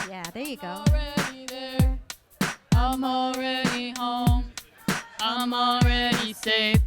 Yeah, there you go. Already there. I'm already home. I'm already safe.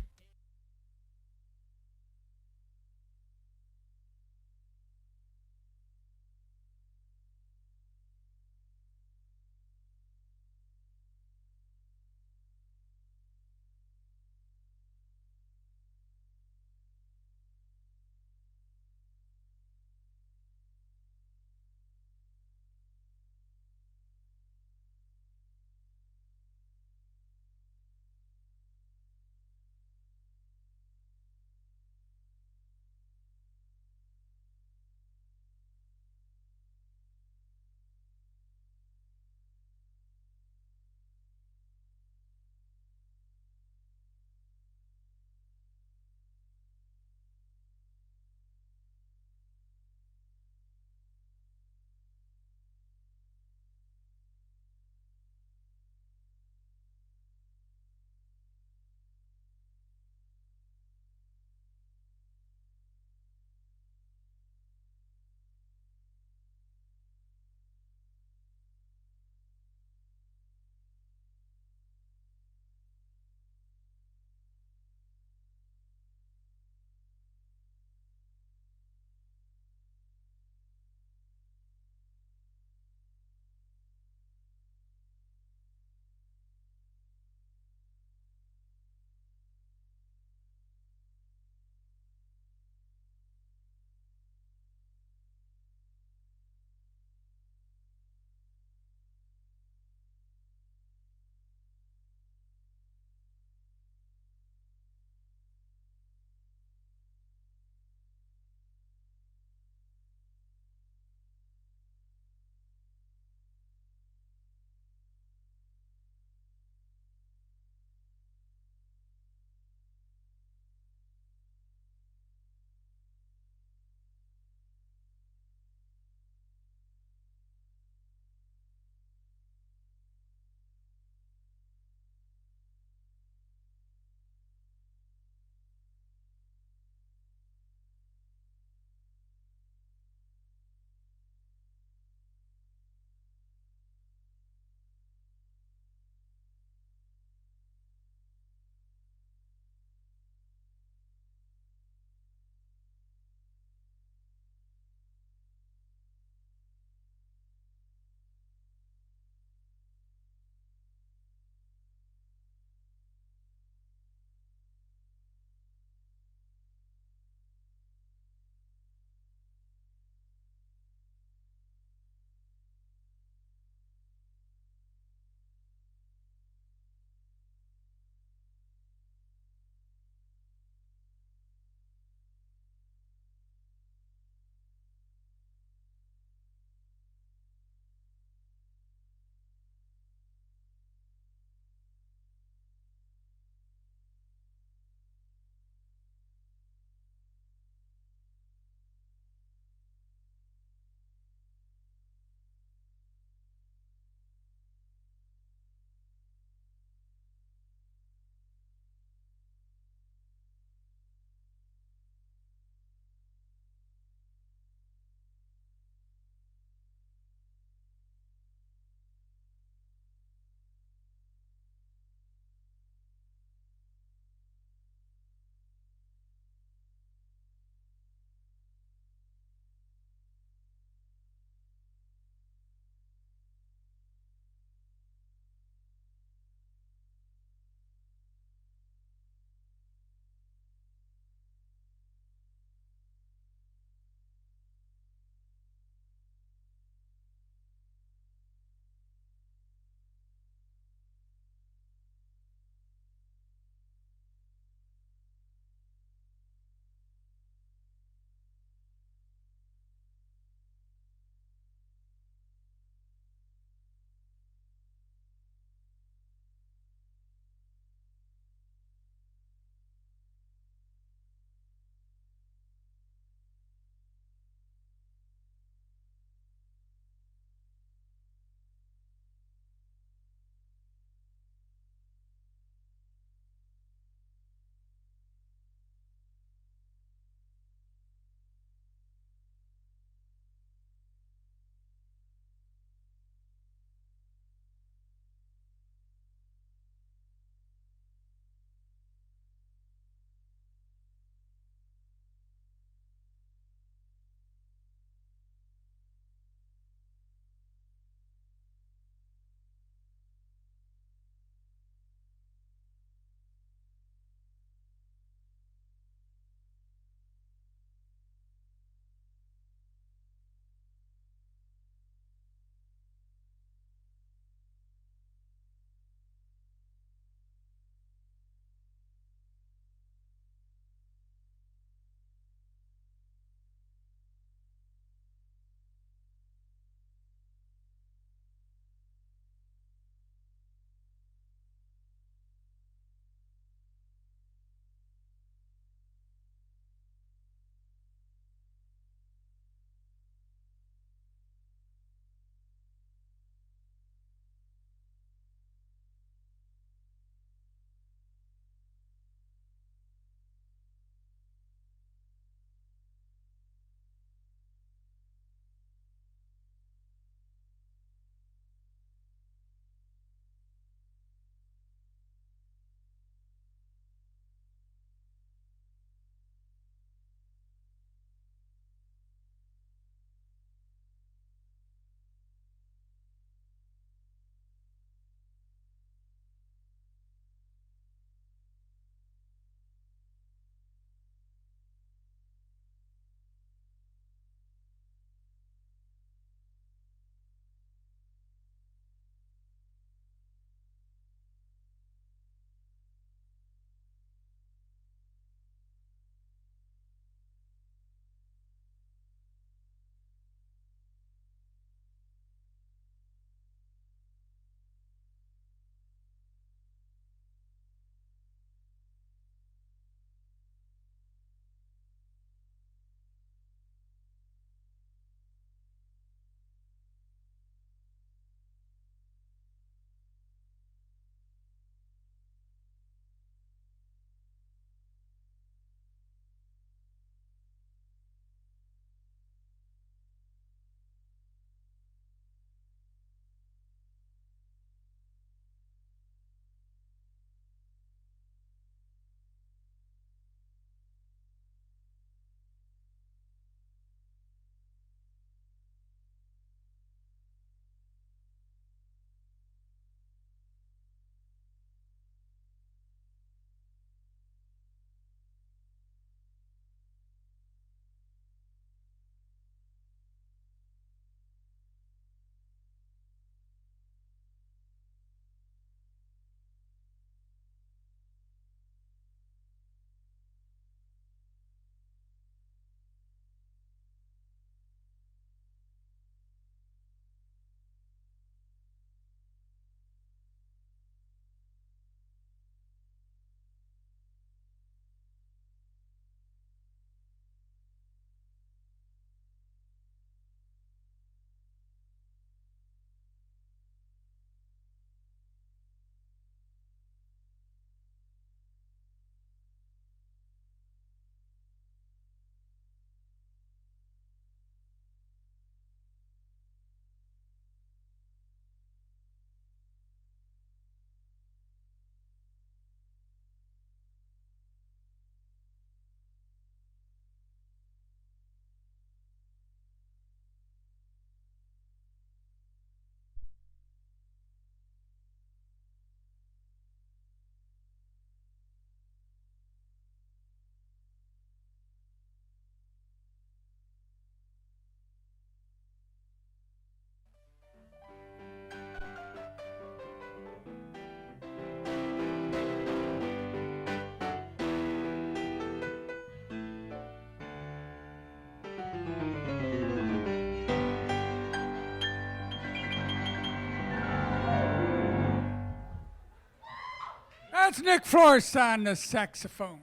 That's Nick Flores on the saxophone.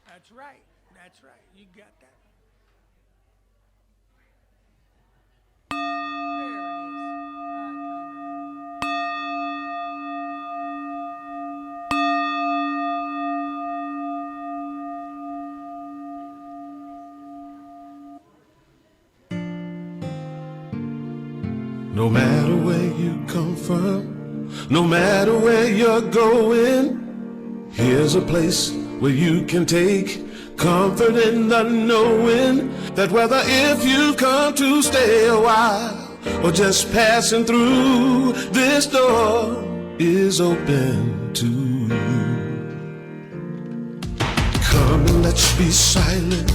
That's right. That's right. You got that. No matter where you come from, no matter where you're going, here's a place where you can take comfort in the knowing that whether if you've come to stay a while or just passing through, this door is open to you. Come and let's be silent.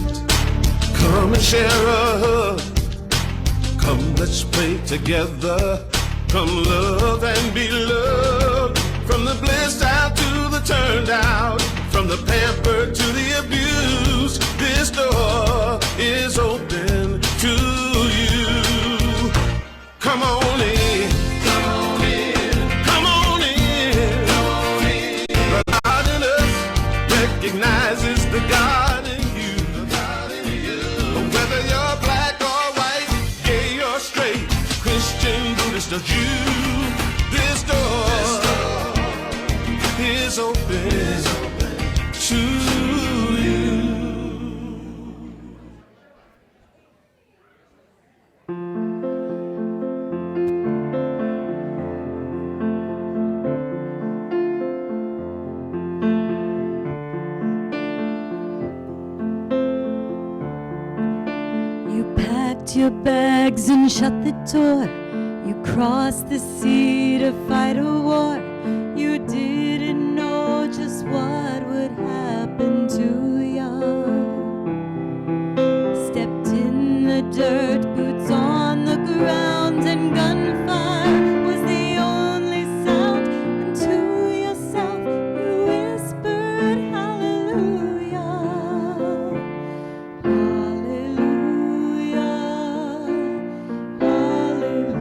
Come and share a hug. Come, let's pray together. Come, love and be loved. From the blissed out to the turned out, from the pampered to the abused, this door is open to you. Come on in. Come on in. Come on in. Come on in. The God in us recognizes the God in you. The God in you. Whether you're black or white, gay or straight, Christian, Buddhist or Jew, this door is open to you. You packed your bags and shut the door. You crossed the sea to fight a war. You didn't know just what would happen to you. Stepped in the dirt, boots on the ground, and gunfire was the only sound. And to yourself you whispered, hallelujah, hallelujah, hallelujah.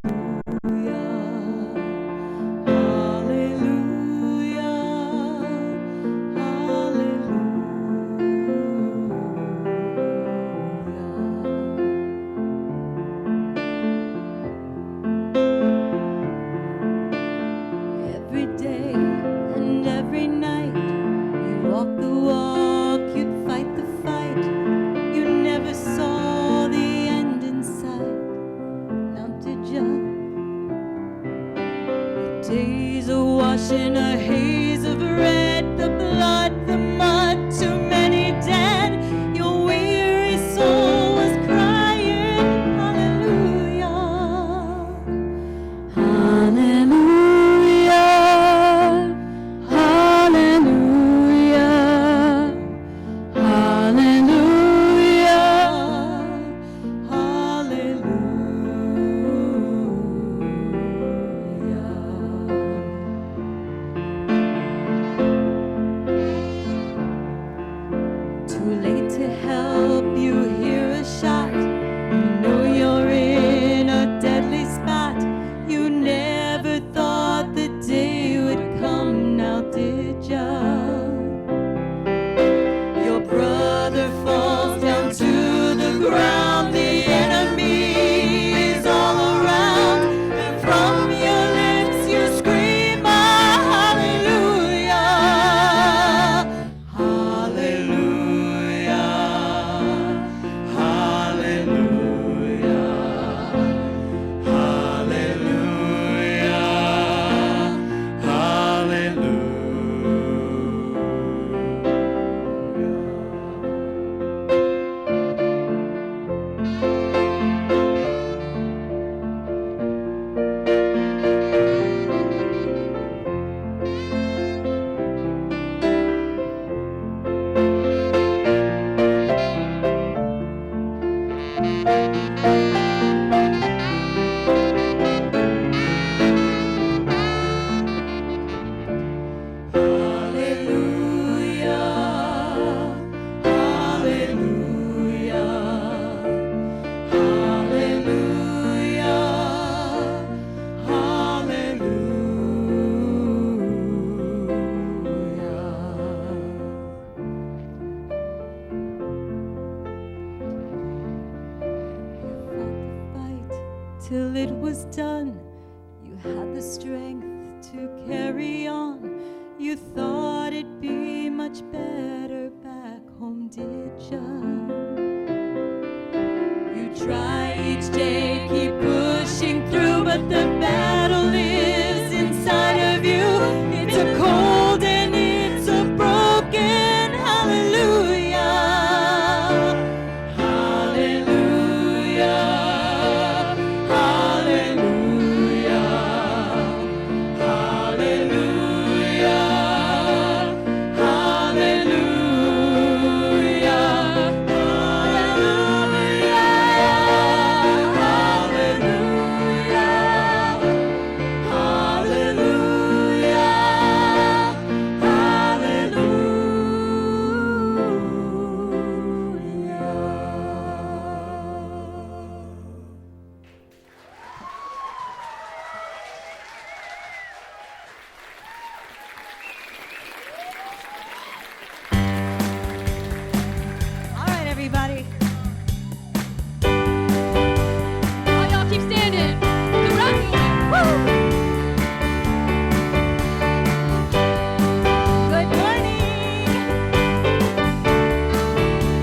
till it was done. You had the strength to carry on. You thought it'd be much better back home, did ya? You try each day, keep pushing through, but the battle lives inside of you. It's a cold and it's a broken hallelujah. Hallelujah. Hallelujah. Hallelujah. All right, everybody. Oh, y'all keep standing. Keep rocking. Woo!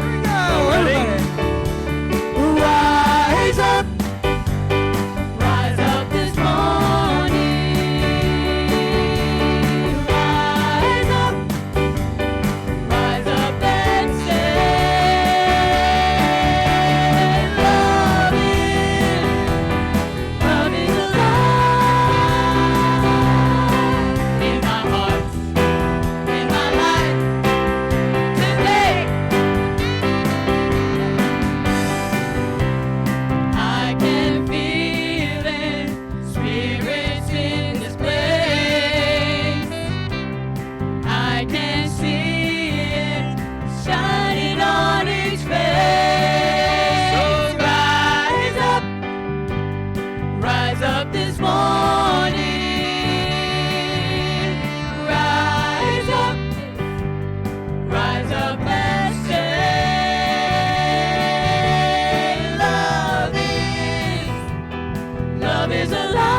Good morning. Rise up. Rise up this morning. Rise up. Rise up and say, love is alive in my heart, in my life today. I can feel it, spirits in this place. I can see it shining on each face. So rise up this morning. Rise up and say, love is alive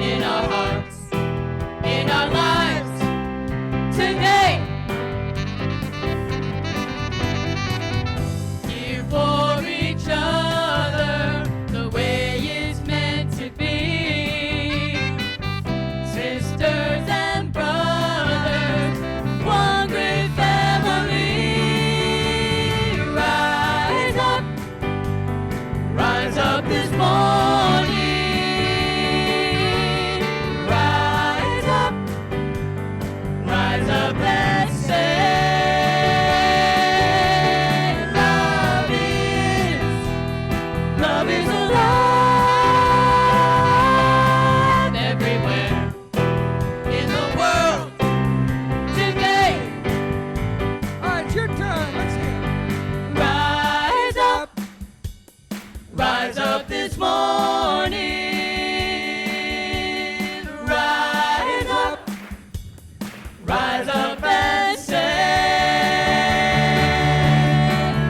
in our hearts, in our lives today. Here for each other, the way it's meant to be. Sisters and brothers, one great family. Rise up this morning. Rise up and say, love is alive everywhere in the world today. All right, it's your turn. Let's hear it. Rise up this morning. Rise up and say,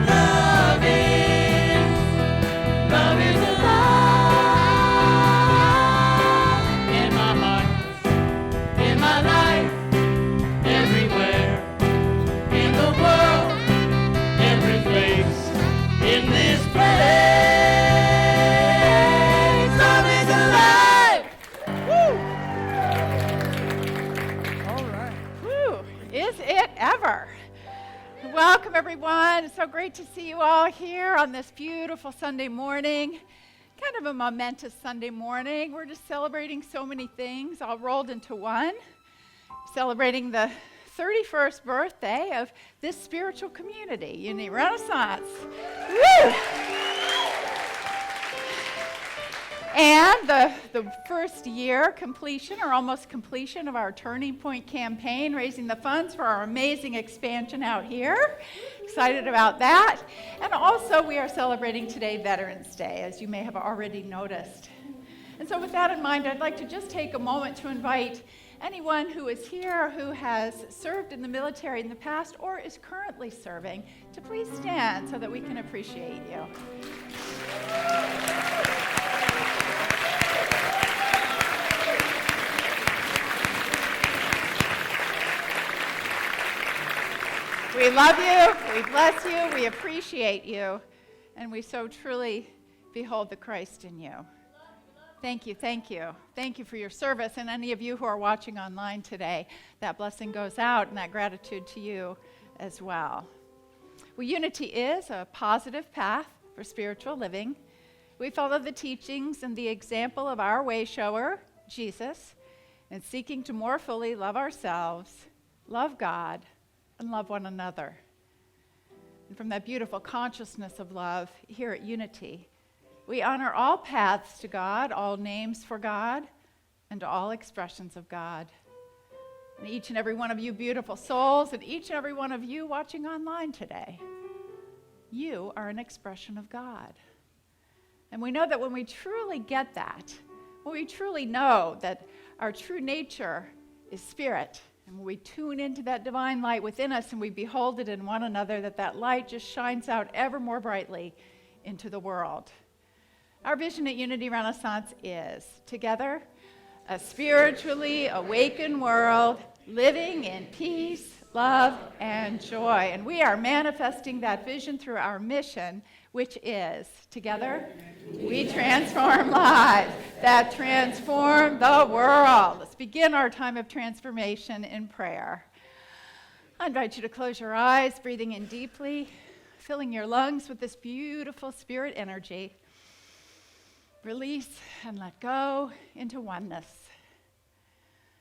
love is alive in my heart, in my life, everywhere in the world, every place in this place. Love is alive. All right. Whew, is it ever? Welcome, everyone. It's so great to see you all here on this beautiful Sunday morning. Kind of a momentous Sunday morning. We're just celebrating so many things all rolled into one. Celebrating the 31st birthday of this spiritual community, Unity Renaissance. Woo! And the first year completion, or almost completion, of our Turning Point campaign, raising the funds for our amazing expansion out here. Excited about that. And also, we are celebrating today Veterans Day, as you may have already noticed. And so with that in mind, I'd like to just take a moment to invite anyone who is here who has served in the military in the past or is currently serving to please stand so that we can appreciate you. We love you, we bless you, we appreciate you, and we so truly behold the Christ in you. Thank you, thank you. Thank you for your service, and any of you who are watching online today, that blessing goes out and that gratitude to you as well. Well, unity is a positive path for spiritual living. We follow the teachings and the example of our way shower, Jesus, in seeking to more fully love ourselves, love God, and love one another. And from that beautiful consciousness of love here at Unity, we honor all paths to God, all names for God, and all expressions of God. And each and every one of you beautiful souls, and each and every one of you watching online today, you are an expression of God. And we know that when we truly get that, when we truly know that our true nature is spirit, and when we tune into that divine light within us and we behold it in one another, that light just shines out ever more brightly into the world. Our vision at Unity Renaissance is, together, a spiritually awakened world living in peace, love, and joy. And we are manifesting that vision through our mission, which is, together, we transform lives that transform the world. Let's begin our time of transformation in prayer. I invite you to close your eyes, breathing in deeply, filling your lungs with this beautiful spirit energy. Release and let go into oneness.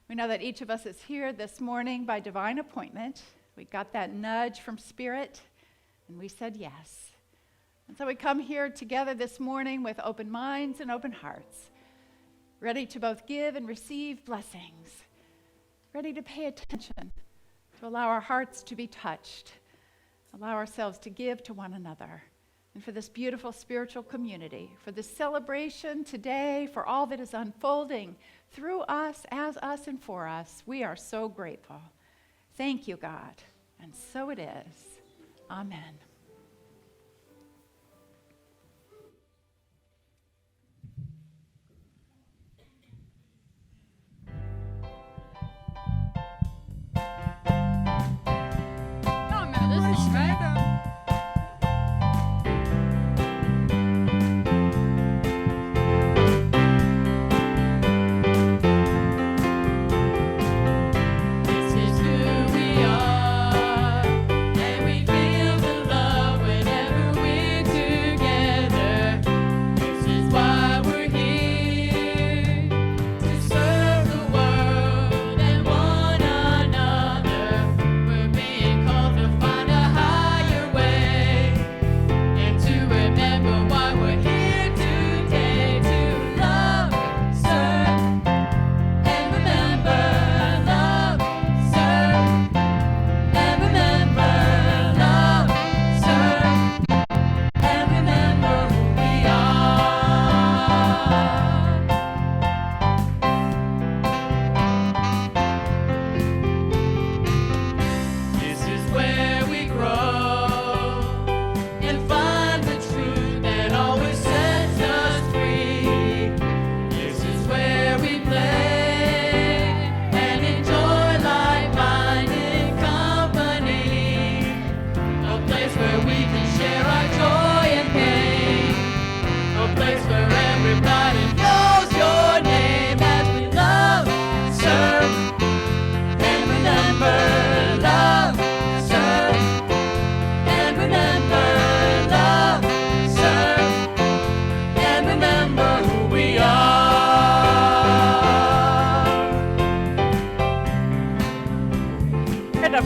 We know that each of us is here this morning by divine appointment. We got that nudge from Spirit, and we said yes. And so we come here together this morning with open minds and open hearts, ready to both give and receive blessings, ready to pay attention, to allow our hearts to be touched, allow ourselves to give to one another, and for this beautiful spiritual community, for this celebration today, for all that is unfolding through us, as us, and for us. We are so grateful. Thank you, God. And so it is. Amen. Oh, man, this is right.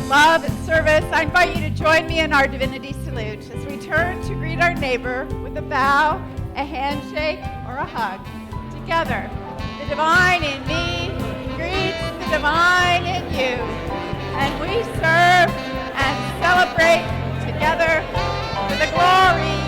Love and service, I invite you to join me in our divinity salute as we turn to greet our neighbor with a bow, a handshake, or a hug. Together, the divine in me greets the divine in you, and we serve and celebrate together for the glory.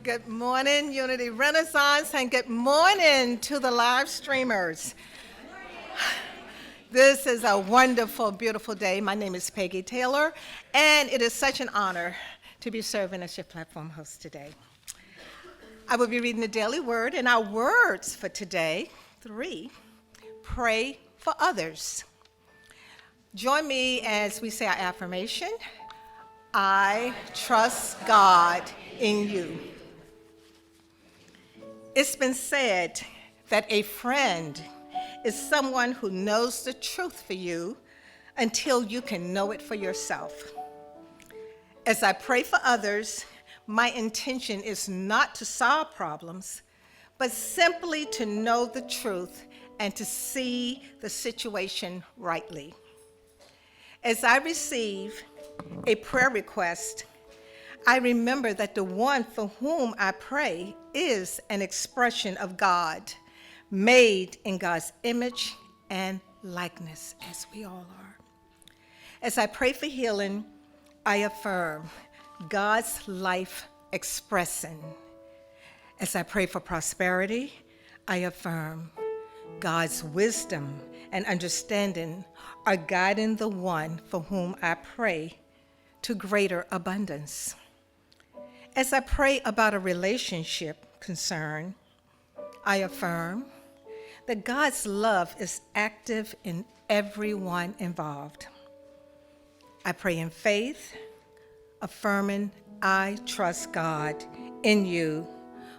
Good morning, Unity Renaissance, and good morning to the live streamers. This is a wonderful, beautiful day. My name is Peggy Taylor, and it is such an honor to be serving as your platform host today. I will be reading the daily word, and our words for today, 3, pray for others. Join me as we say our affirmation. I trust God in you. It's been said that a friend is someone who knows the truth for you until you can know it for yourself. As I pray for others, my intention is not to solve problems, but simply to know the truth and to see the situation rightly. As I receive a prayer request, I remember that the one for whom I pray is an expression of God, made in God's image and likeness, as we all are. As I pray for healing, I affirm God's life expressing. As I pray for prosperity, I affirm God's wisdom and understanding are guiding the one for whom I pray to greater abundance. As I pray about a relationship concern, I affirm that God's love is active in everyone involved. I pray in faith, affirming I trust God in you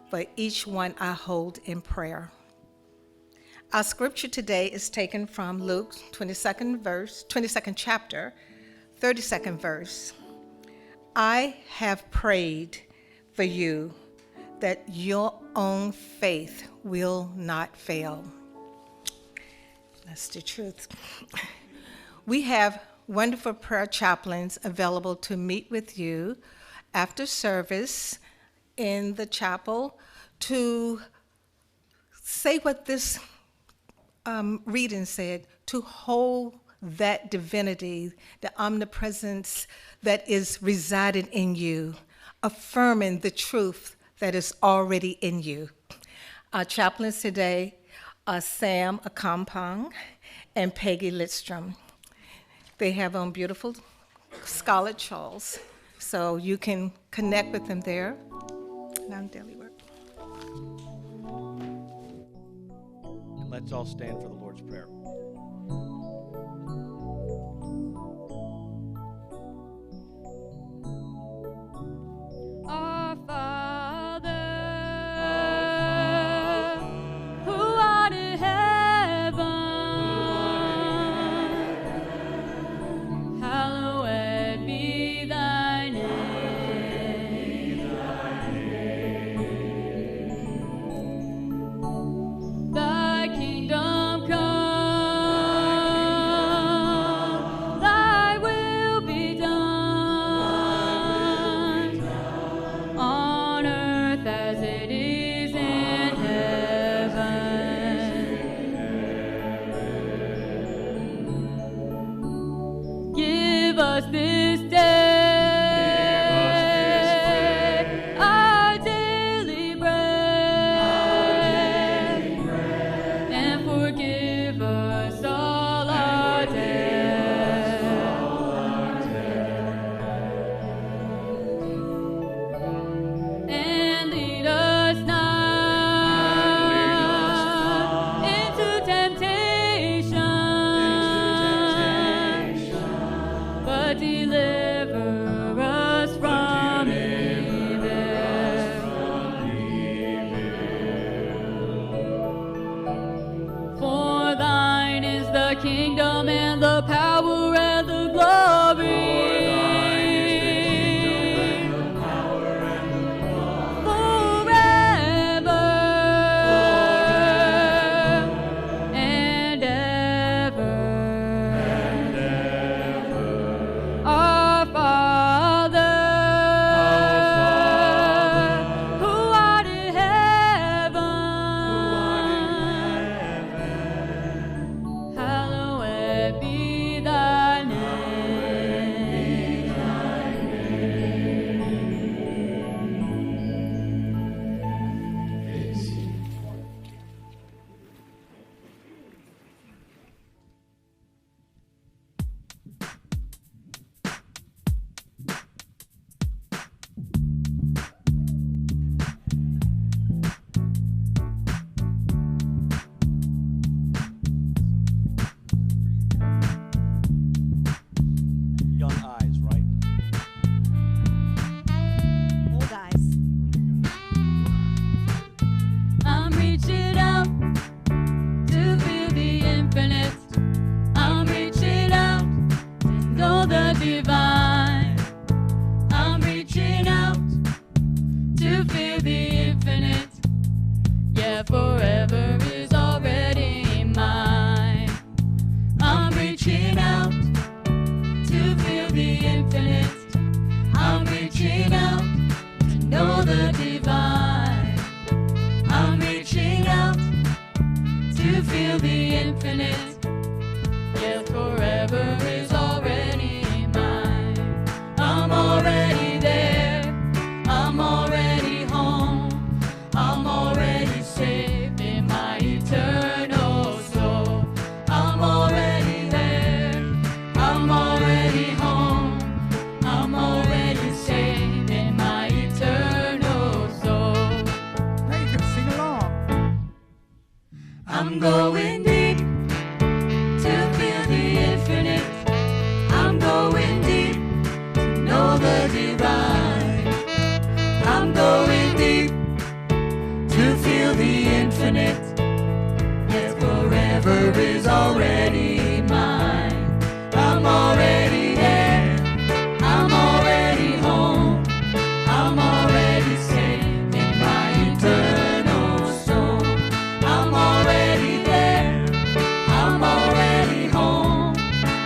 for each one I hold in prayer. Our scripture today is taken from Luke 22nd chapter, 32nd verse. I have prayed for you that your own faith will not fail. That's the truth. We have wonderful prayer chaplains available to meet with you after service in the chapel to say what this reading said, to hold that divinity, the omnipresence that is residing in you, affirming the truth that is already in you. Our chaplains today are Sam Akampong and Peggy Lidstrom. They have on beautiful scarlet shawls, so you can connect with them there. Now daily work. And let's all stand for the Lord's Prayer. Our Father, who art in heaven, hallowed be thy name. Thy kingdom come, thy will be done on earth as it is in heaven. Give us this day our daily bread, and forgive us all our debts, and lead us not into temptation, but deliver us from evil. For thine is the kingdom and the power and the glory forever and ever. Our Father, who art in heaven, hallowed feel the infinite. Yeah, forever is already mine. I'm reaching out to feel the infinite. I'm reaching out to know the divine. I'm reaching out to feel the infinite. Yeah, forever is already mine. I'm already there. I'm already home. I'm already safe in my eternal soul. I'm already there. I'm already home. I'm already safe in my eternal soul. Now you can sing along. I'm going deep to feel the infinite. I'm going deep to know the divine. I'm going deep to feel the infinite. Yes, forever is already mine. I'm already there. I'm already home. I'm already safe in my eternal soul. I'm already there. I'm already home.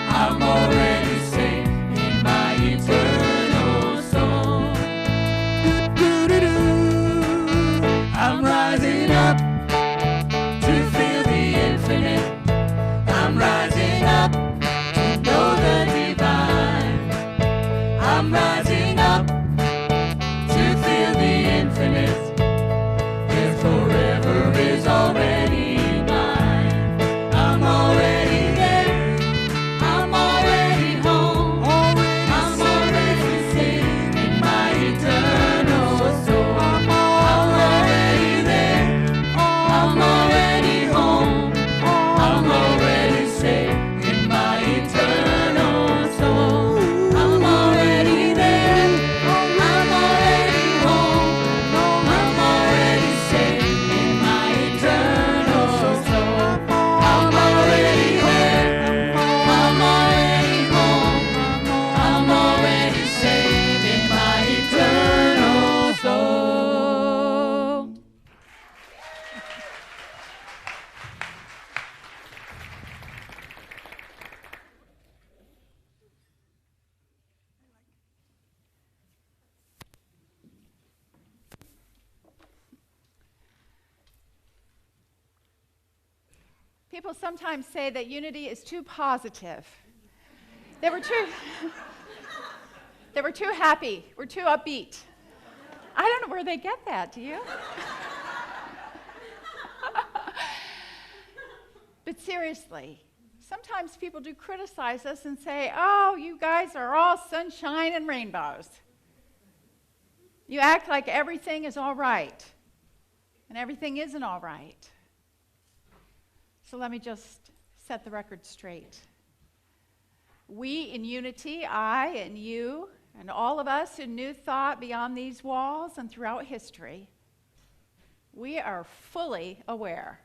I'm already safe in my eternal soul. I'm rising up to feel the infinite. I'm rising up to know the divine. I'm rising up to feel the infinite. If forever is already mine. I'm already there. I'm already home. I'm already safe in my eternal soul. I'm already there. I'm already home. I'm already safe in my eternal soul. I'm already there. I'm already home. I'm already safe in my eternal soul. I'm already there. I'm already home. I'm already safe in my eternal soul. People sometimes say that unity is too positive. They were too they were too happy. We're too upbeat. I don't know where they get that, do you? But seriously, sometimes people do criticize us and say, "Oh, you guys are all sunshine and rainbows. You act like everything is all right." And everything isn't all right. So let me just set the record straight. We in unity, I and you, and all of us who knew thought beyond these walls and throughout history, we are fully aware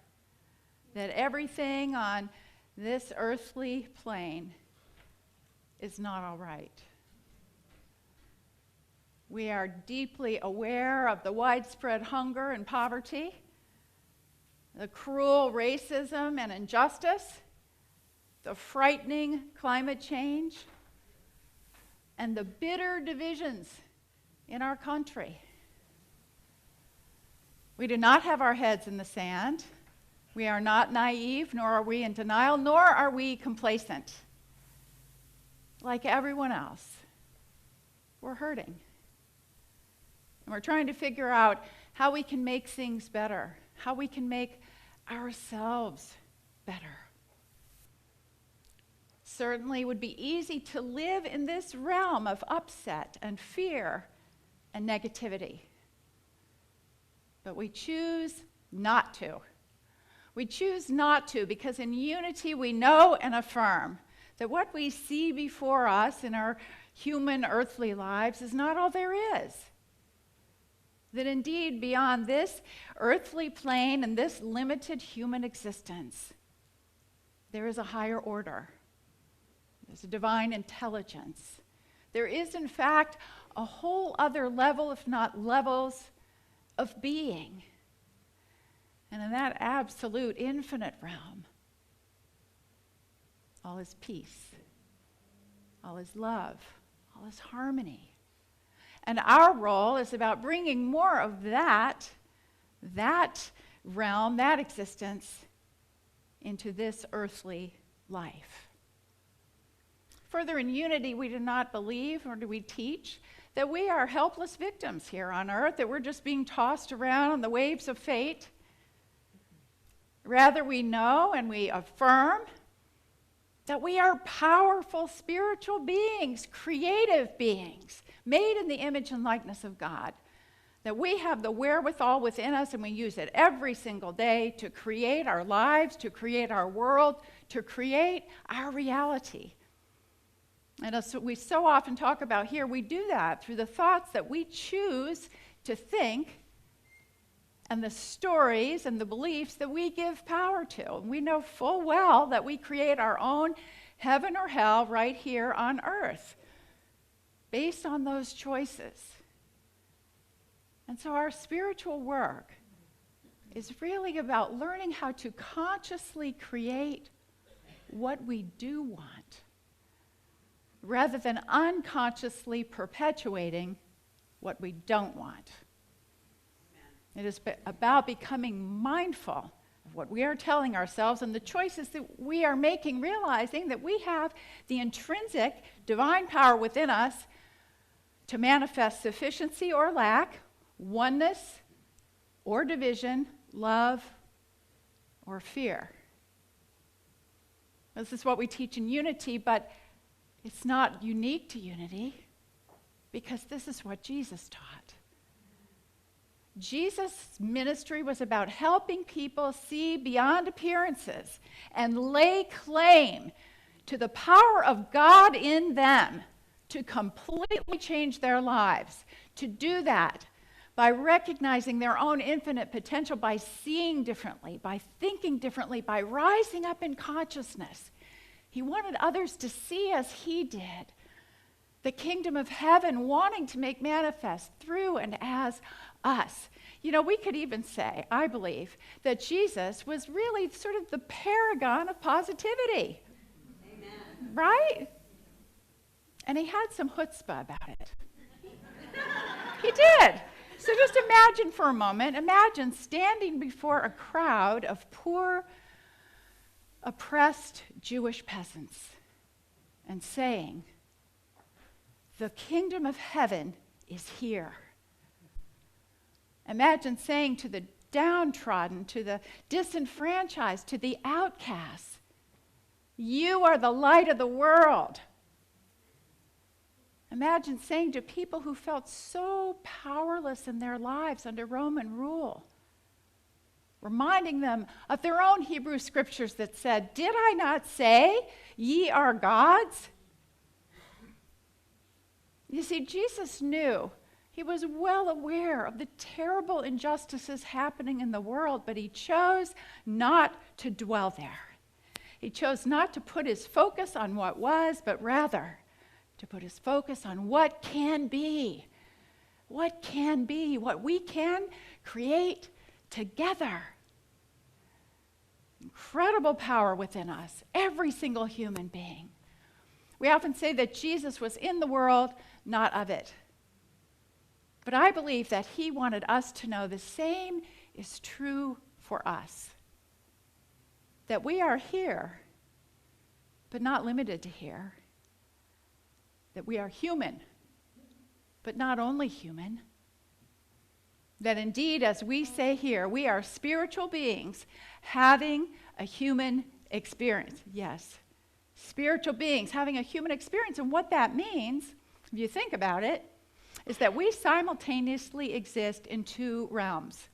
that everything on this earthly plane is not all right. We are deeply aware of the widespread hunger and poverty, the cruel racism and injustice, the frightening climate change, and the bitter divisions in our country. We do not have our heads in the sand. We are not naive, nor are we in denial, nor are we complacent. Like everyone else, we're hurting. And we're trying to figure out how we can make things better, how we can make ourselves better. Certainly it would be easy to live in this realm of upset and fear and negativity. But we choose not to. We choose not to because in unity we know and affirm that what we see before us in our human earthly lives is not all there is. That indeed beyond this earthly plane and this limited human existence, there is a higher order. There's a divine intelligence. There is in fact a whole other level, if not levels, of being. And in that absolute infinite realm, all is peace, all is love, all is harmony. And our role is about bringing more of that realm, that existence, into this earthly life. Further, in unity, we do not believe, nor do we teach, that we are helpless victims here on earth, that we're just being tossed around on the waves of fate. Rather, we know and we affirm that we are powerful spiritual beings, creative beings, made in the image and likeness of God. That we have the wherewithal within us, and we use it every single day to create our lives, to create our world, to create our reality. And as we so often talk about here, we do that through the thoughts that we choose to think and the stories and the beliefs that we give power to. And we know full well that we create our own heaven or hell right here on earth based on those choices. And so our spiritual work is really about learning how to consciously create what we do want, rather than unconsciously perpetuating what we don't want. It is about becoming mindful of what we are telling ourselves and the choices that we are making, realizing that we have the intrinsic divine power within us to manifest sufficiency or lack, oneness or division, love or fear. This is what we teach in unity, but it's not unique to unity, because this is what Jesus taught. Jesus' ministry was about helping people see beyond appearances and lay claim to the power of God in them to completely change their lives. To do that by recognizing their own infinite potential, by seeing differently, by thinking differently, by rising up in consciousness. He wanted others to see as he did, the kingdom of heaven wanting to make manifest through and as us. You know, we could even say, I believe, that Jesus was really sort of the paragon of positivity. Amen. Right? And he had some chutzpah about it. He did. So just imagine for a moment, imagine standing before a crowd of poor, oppressed Jewish peasants and saying, the kingdom of heaven is here. Imagine saying to the downtrodden, to the disenfranchised, to the outcasts, you are the light of the world. Imagine saying to people who felt so powerless in their lives under Roman rule, reminding them of their own Hebrew scriptures that said, did I not say, ye are gods? You see, Jesus knew, he was well aware of the terrible injustices happening in the world, but he chose not to dwell there. He chose not to put his focus on what was, but rather to put his focus on what can be. What can be, what we can create together. Incredible power within us, every single human being. We often say that Jesus was in the world, not of it. But I believe that he wanted us to know the same is true for us. That we are here, but not limited to here. That we are human, but not only human. That indeed, as we say here, we are spiritual beings having a human experience. Yes, spiritual beings having a human experience. And what that means, if you think about it, is that we simultaneously exist in two realms.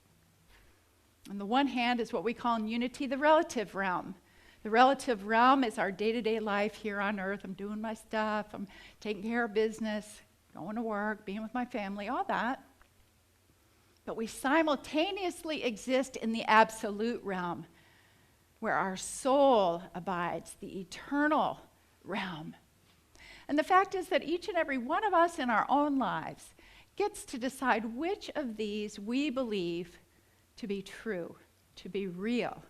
On the one hand is what we call in unity the relative realm. The relative realm is our day-to-day life here on earth. I'm doing my stuff, I'm taking care of business, going to work, being with my family, all that. But we simultaneously exist in the absolute realm, where our soul abides, the eternal realm. And the fact is that each and every one of us in our own lives gets to decide which of these we believe to be true, to be real.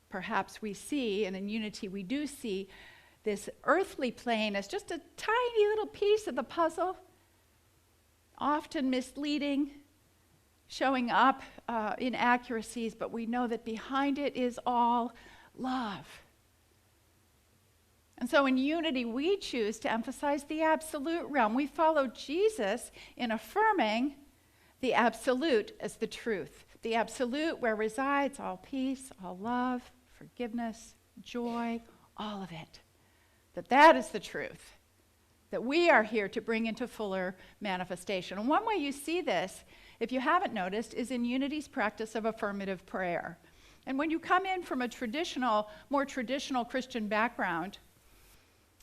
Perhaps we see, and in unity we do see, this earthly plane as just a tiny little piece of the puzzle, often misleading, showing up inaccuracies, but we know that behind it is all love. And so in unity, we choose to emphasize the absolute realm. We follow Jesus in affirming the absolute as the truth. The absolute where resides all peace, all love, forgiveness, joy, all of it. That is the truth that we are here to bring into fuller manifestation. And one way you see this, if you haven't noticed, is in Unity's practice of affirmative prayer. And when you come in from a more traditional Christian background,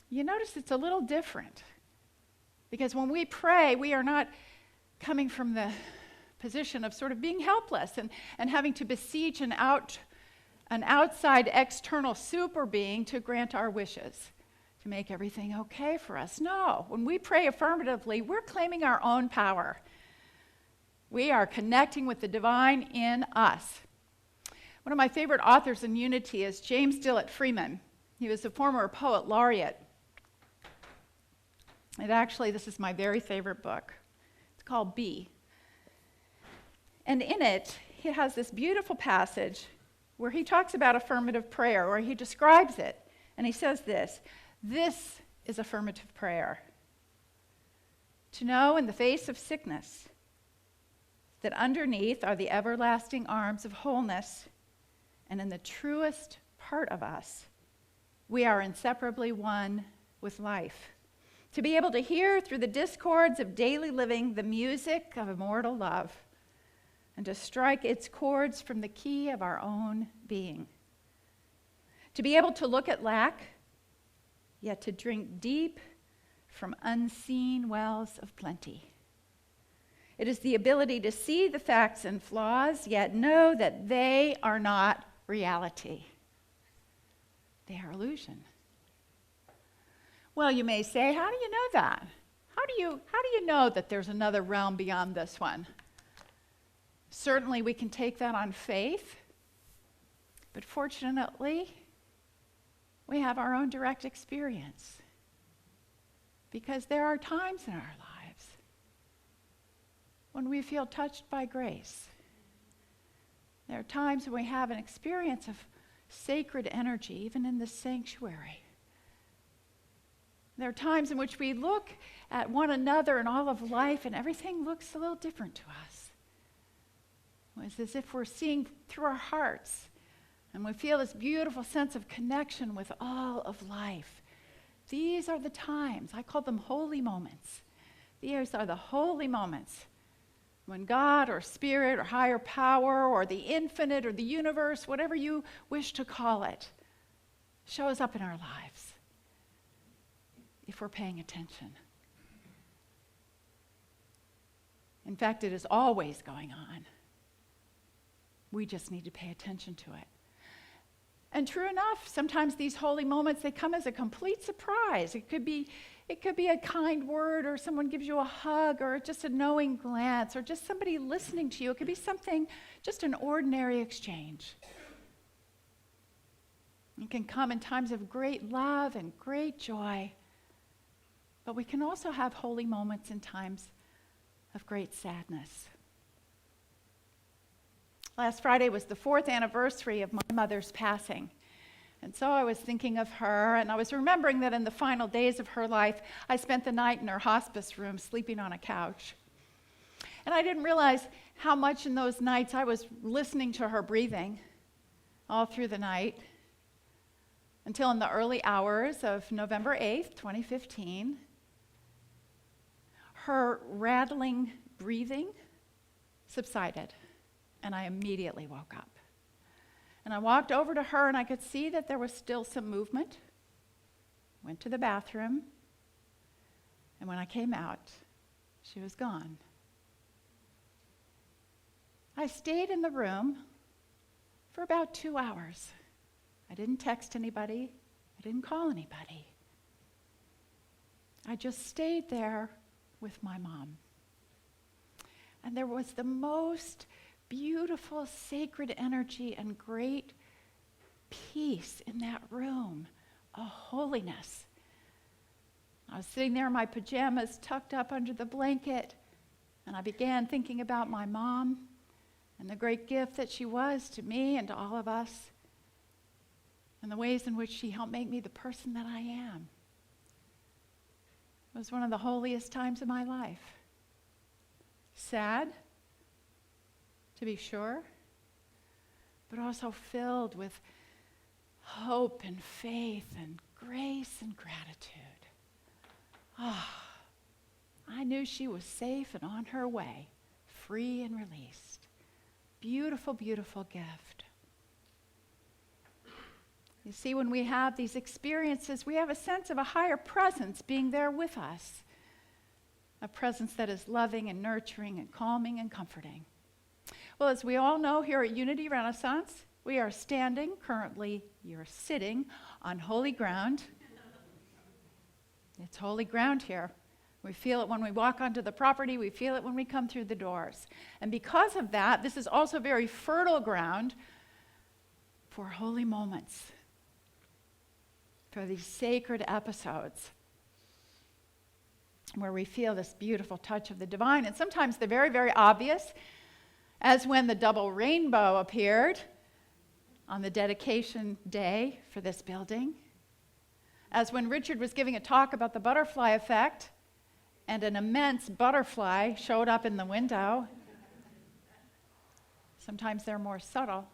you notice it's a little different. Because when we pray, we are not coming from the position of sort of being helpless and having to beseech an outside external super being to grant our wishes, to make everything okay for us. No, when we pray affirmatively, we're claiming our own power. We are connecting with the divine in us. One of my favorite authors in Unity is James Dillett Freeman. He was a former poet laureate. And actually, this is my very favorite book. It's called Be. And in it, he has this beautiful passage where he talks about affirmative prayer, where he describes it. And he says this is affirmative prayer. To know in the face of sickness that underneath are the everlasting arms of wholeness, and in the truest part of us, we are inseparably one with life. To be able to hear through the discords of daily living the music of immortal love, and to strike its chords from the key of our own being. To be able to look at lack, yet to drink deep from unseen wells of plenty. It is the ability to see the facts and flaws, yet know that they are not reality. They are illusion. Well, you may say, how do you know that? How do you know that there's another realm beyond this one? Certainly we can take that on faith, but fortunately, we have our own direct experience. Because there are times in our lives when we feel touched by grace. There are times when we have an experience of sacred energy, even in the sanctuary. There are times in which we look at one another and all of life, and everything looks a little different to us. It's as if we're seeing through our hearts, and we feel this beautiful sense of connection with all of life. These are the times, I call them holy moments. These are the holy moments when God or Spirit or higher power or the infinite or the universe, whatever you wish to call it, shows up in our lives if we're paying attention. In fact, it is always going on. We just need to pay attention to it. And true enough, sometimes these holy moments, they come as a complete surprise. It could be a kind word, or someone gives you a hug, or just a knowing glance, or just somebody listening to you. It could be something, just an ordinary exchange. It can come in times of great love and great joy, but we can also have holy moments in times of great sadness. Last Friday was the 4th anniversary of my mother's passing. And so I was thinking of her, and I was remembering that in the final days of her life, I spent the night in her hospice room sleeping on a couch. And I didn't realize how much in those nights I was listening to her breathing all through the night until in the early hours of November 8th, 2015, her rattling breathing subsided. And I immediately woke up. And I walked over to her, and I could see that there was still some movement. Went to the bathroom. And when I came out, she was gone. I stayed in the room for about 2 hours. I didn't text anybody. I didn't call anybody. I just stayed there with my mom. And there was the most beautiful, sacred energy and great peace in that room, a holiness. I was sitting there in my pajamas, tucked up under the blanket, and I began thinking about my mom and the great gift that she was to me and to all of us, and the ways in which she helped make me the person that I am. It was one of the holiest times of my life. Sad, to be sure, but also filled with hope and faith and grace and gratitude. I knew she was safe and on her way, free and released. Beautiful, beautiful gift. You see, when we have these experiences, we have a sense of a higher presence being there with us. A presence that is loving and nurturing and calming and comforting. Well, as we all know, here at Unity Renaissance, we are standing, currently you're sitting, on holy ground. It's holy ground here. We feel it when we walk onto the property. We feel it when we come through the doors. And because of that, this is also very fertile ground for holy moments, for these sacred episodes where we feel this beautiful touch of the divine. And sometimes they're very, very obvious, as when the double rainbow appeared on the dedication day for this building, as when Richard was giving a talk about the butterfly effect, and an immense butterfly showed up in the window. Sometimes they're more subtle.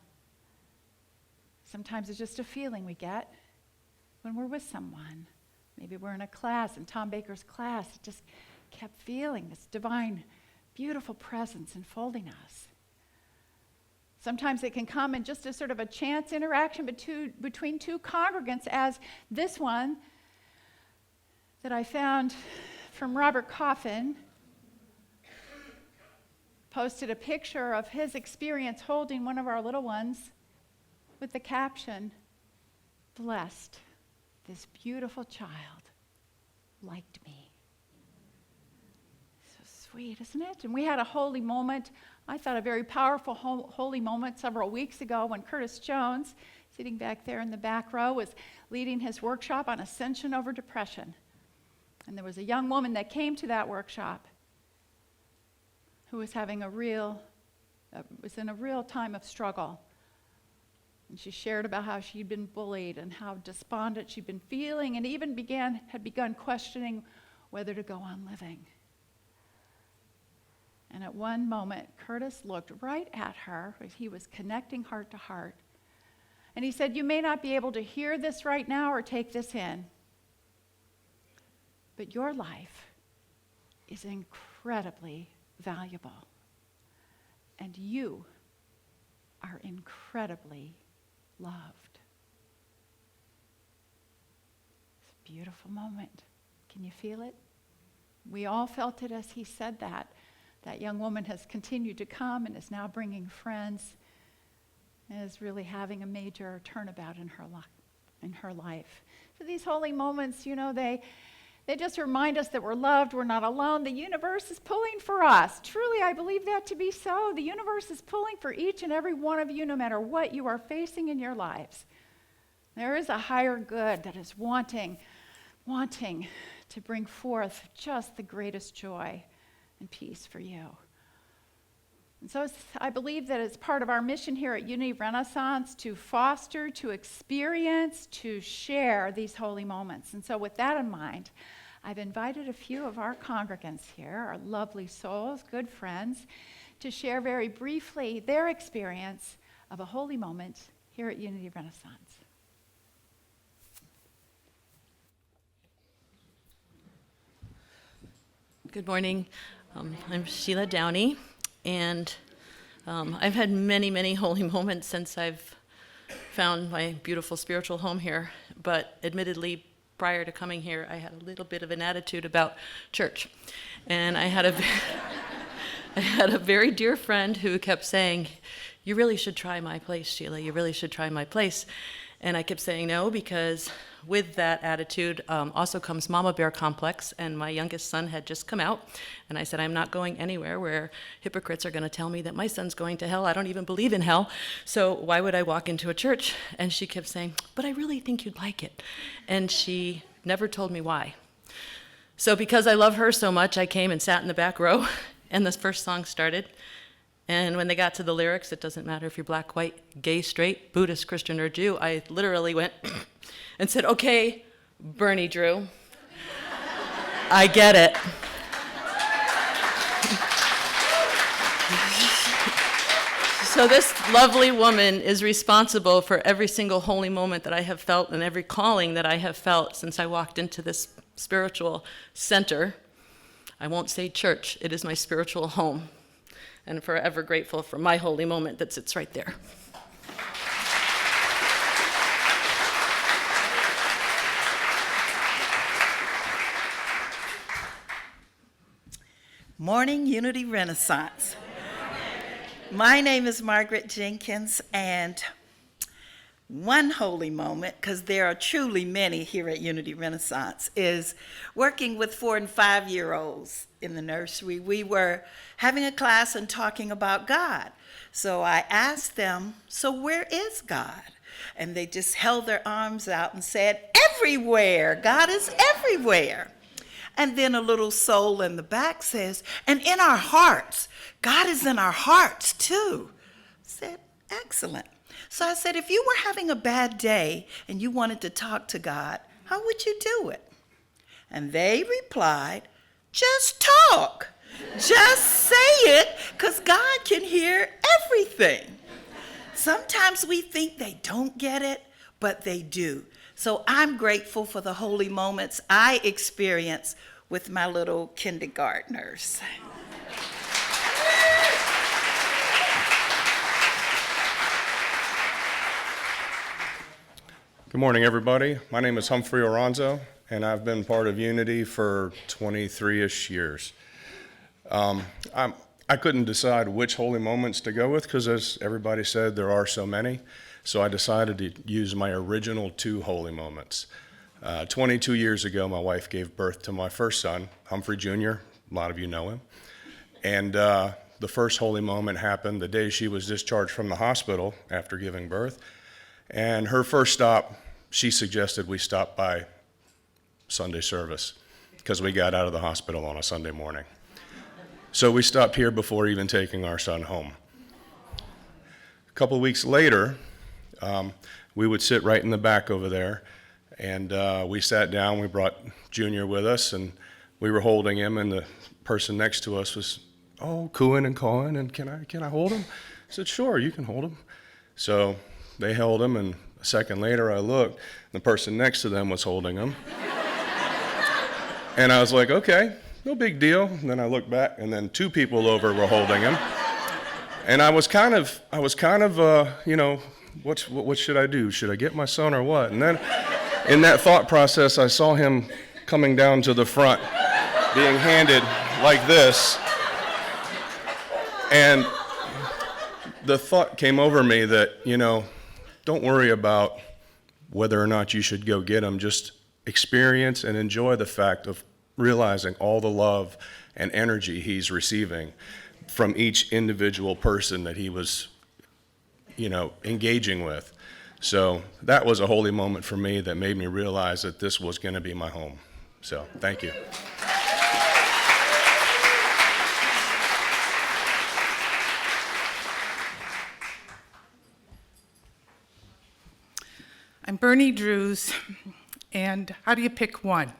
Sometimes it's just a feeling we get when we're with someone. Maybe we're in a class, in Tom Baker's class, just kept feeling this divine, beautiful presence enfolding us. Sometimes it can come in just a sort of a chance interaction between two congregants, as this one that I found from Robert Coffin posted a picture of his experience holding one of our little ones with the caption, "Blessed, this beautiful child liked me." So sweet, isn't it? And we had a holy moment, I thought a very powerful holy moment several weeks ago when Curtis Jones, sitting back there in the back row, was leading his workshop on ascension over depression. And there was a young woman that came to that workshop who was having was in a real time of struggle. And she shared about how she'd been bullied and how despondent she'd been feeling, and even had begun questioning whether to go on living. And at one moment, Curtis looked right at her. He was connecting heart to heart. And he said, "You may not be able to hear this right now or take this in, but your life is incredibly valuable. And you are incredibly loved." It's a beautiful moment. Can you feel it? We all felt it as he said that. That young woman has continued to come and is now bringing friends and is really having a major turnabout in her life. So these holy moments, they just remind us that we're loved, we're not alone. The universe is pulling for us. Truly, I believe that to be so. The universe is pulling for each and every one of you, no matter what you are facing in your lives. There is a higher good that is wanting to bring forth just the greatest joy and peace for you. And so I believe that it's part of our mission here at Unity Renaissance to foster, to experience, to share these holy moments. And so with that in mind, I've invited a few of our congregants here, our lovely souls, good friends, to share very briefly their experience of a holy moment here at Unity Renaissance. Good morning. I'm Sheila Downey, and I've had many, many holy moments since I've found my beautiful spiritual home here, but admittedly, prior to coming here, I had a little bit of an attitude about church, and I had a very dear friend who kept saying, "You really should try my place, Sheila, you really should try my place," And I kept saying no because with that attitude also comes mama bear complex, and my youngest son had just come out, and I said, I'm not going anywhere where hypocrites are going to tell me that my son's going to hell. I don't even believe in hell, so why would I walk into a church? And she kept saying, but I really think you'd like it. And she never told me why. So because I love her so much, I came and sat in the back row, and this first song started. And when they got to the lyrics, it doesn't matter if you're black, white, gay, straight, Buddhist, Christian, or Jew, I literally went and said, okay, Bernie Drew, I get it. So this lovely woman is responsible for every single holy moment that I have felt and every calling that I have felt since I walked into this spiritual center. I won't say church, it is my spiritual home. And forever grateful for my holy moment that sits right there. Morning Unity Renaissance. My name is Margaret Jenkins, and one holy moment, because there are truly many here at Unity Renaissance, is working with 4- and 5-year-olds in the nursery. We were having a class and talking about God. So I asked them, so where is God? And they just held their arms out and said, everywhere. God is everywhere. And then a little soul in the back says, and in our hearts. God is in our hearts too. I said, excellent. So I said, if you were having a bad day and you wanted to talk to God, how would you do it? And they replied, just talk. Just say it, because God can hear everything. Sometimes we think they don't get it, but they do. So I'm grateful for the holy moments I experience with my little kindergartners. Good morning, everybody. My name is Humphrey Oronzo, and I've been part of Unity for 23-ish years. I couldn't decide which holy moments to go with because, as everybody said, there are so many. So I decided to use my original 2 holy moments. 22 years ago, my wife gave birth to my first son, Humphrey Jr. A lot of you know him. And the first holy moment happened the day she was discharged from the hospital after giving birth. And her first stop, she suggested we stop by Sunday service because we got out of the hospital on a Sunday morning. So we stopped here before even taking our son home. A couple of weeks later, we would sit right in the back over there, and we sat down. We brought Junior with us, and we were holding him, and the person next to us was, cooing and cawing, and can I hold him? I said, sure, you can hold him. So they held him, and a second later I looked, and the person next to them was holding him. And I was like, okay, no big deal. And then I looked back, and then 2 people over were holding him. And I was kind of, what should I do? Should I get my son or what? And then in that thought process, I saw him coming down to the front, being handed like this. And the thought came over me that, don't worry about whether or not you should go get him. Just experience and enjoy the fact of realizing all the love and energy he's receiving from each individual person that he was, engaging with. So that was a holy moment for me that made me realize that this was going to be my home. So thank you. I'm Bernie Drews, and how do you pick one?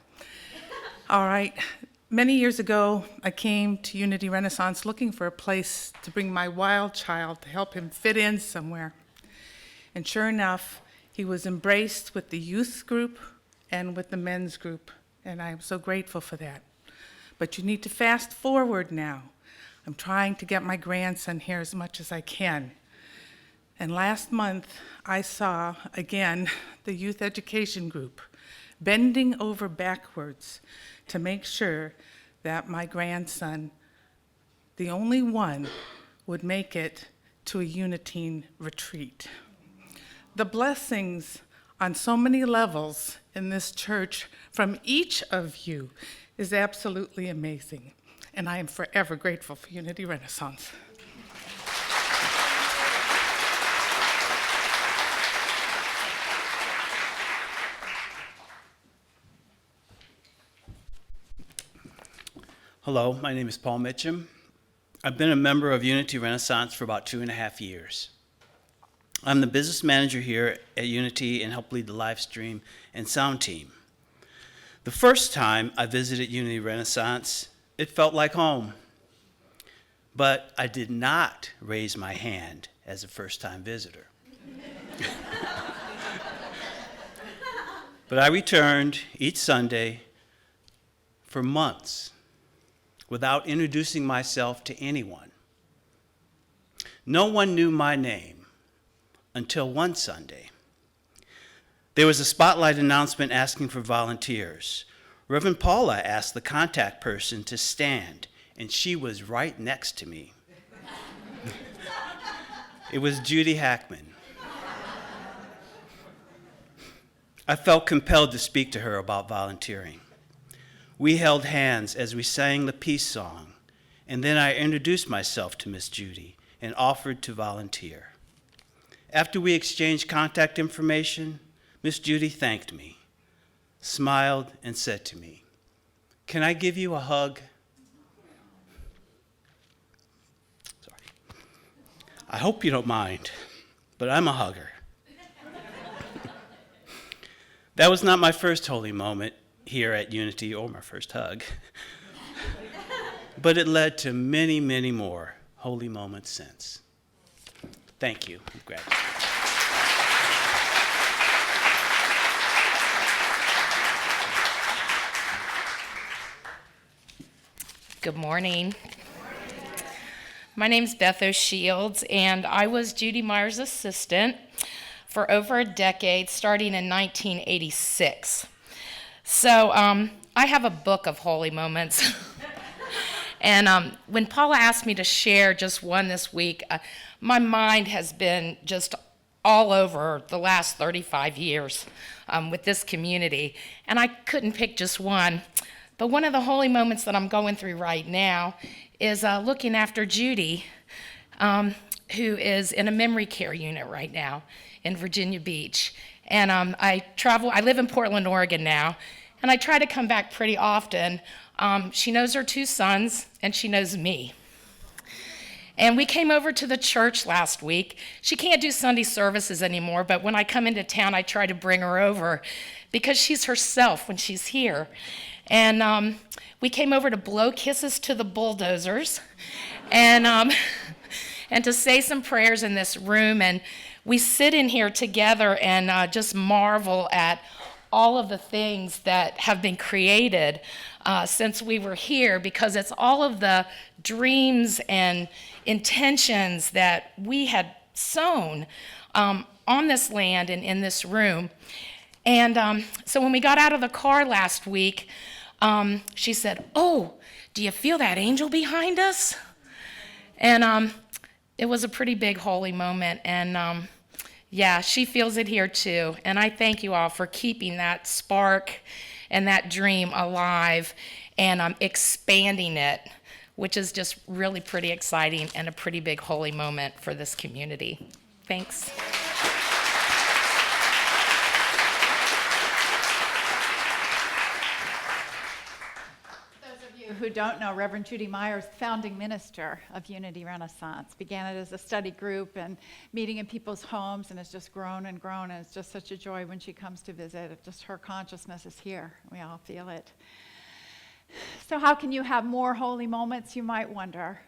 All right, many years ago, I came to Unity Renaissance looking for a place to bring my wild child to help him fit in somewhere. And sure enough, he was embraced with the youth group and with the men's group, and I'm so grateful for that. But you need to fast forward now. I'm trying to get my grandson here as much as I can. And last month, I saw, again, the youth education group bending over backwards to make sure that my grandson, the only one, would make it to a Unitine retreat. The blessings on so many levels in this church from each of you is absolutely amazing. And I am forever grateful for Unity Renaissance. Hello, my name is Paul Mitchum. I've been a member of Unity Renaissance for about 2.5 years. I'm the business manager here at Unity and help lead the live stream and sound team. The first time I visited Unity Renaissance, it felt like home. But I did not raise my hand as a first-time visitor. But I returned each Sunday for months without introducing myself to anyone. No one knew my name until one Sunday. There was a spotlight announcement asking for volunteers. Reverend Paula asked the contact person to stand, and she was right next to me. It was Judy Hackman. I felt compelled to speak to her about volunteering. We held hands as we sang the peace song, and then I introduced myself to Miss Judy and offered to volunteer. After we exchanged contact information, Miss Judy thanked me, smiled, and said to me, "Can I give you a hug?" Sorry. I hope you don't mind, but I'm a hugger. That was not my first holy moment here at Unity or my first hug, but it led to many, many more holy moments since. Thank you. Gratitude. Good morning. My name's Beth O'Shields, and I was Judy Meyer's assistant for over a decade, starting in 1986. So I have a book of holy moments. And when Paula asked me to share just one this week, my mind has been just all over the last 35 years with this community, and I couldn't pick just one. But one of the holy moments that I'm going through right now is looking after Judy, who is in a memory care unit right now in Virginia Beach. And I live in Portland, Oregon now, and I try to come back pretty often. She knows her 2 sons, and she knows me. And we came over to the church last week. She can't do Sunday services anymore, but when I come into town, I try to bring her over because she's herself when she's here. And we came over to blow kisses to the bulldozers and to say some prayers in this room. And we sit in here together and just marvel at all of the things that have been created since we were here, because it's all of the dreams and intentions that we had sown on this land and in this room. And so when we got out of the car last week, she said, "Oh, do you feel that angel behind us?" And it was a pretty big holy moment. And yeah, she feels it here too. And I thank you all for keeping that spark and that dream alive and expanding it, which is just really pretty exciting and a pretty big holy moment for this community. Thanks. Who don't know, Reverend Judy Myers, founding minister of Unity Renaissance, began it as a study group and meeting in people's homes, and has just grown and grown, and it's just such a joy when she comes to visit. Just her consciousness is here. We all feel it. So how can you have more holy moments, you might wonder?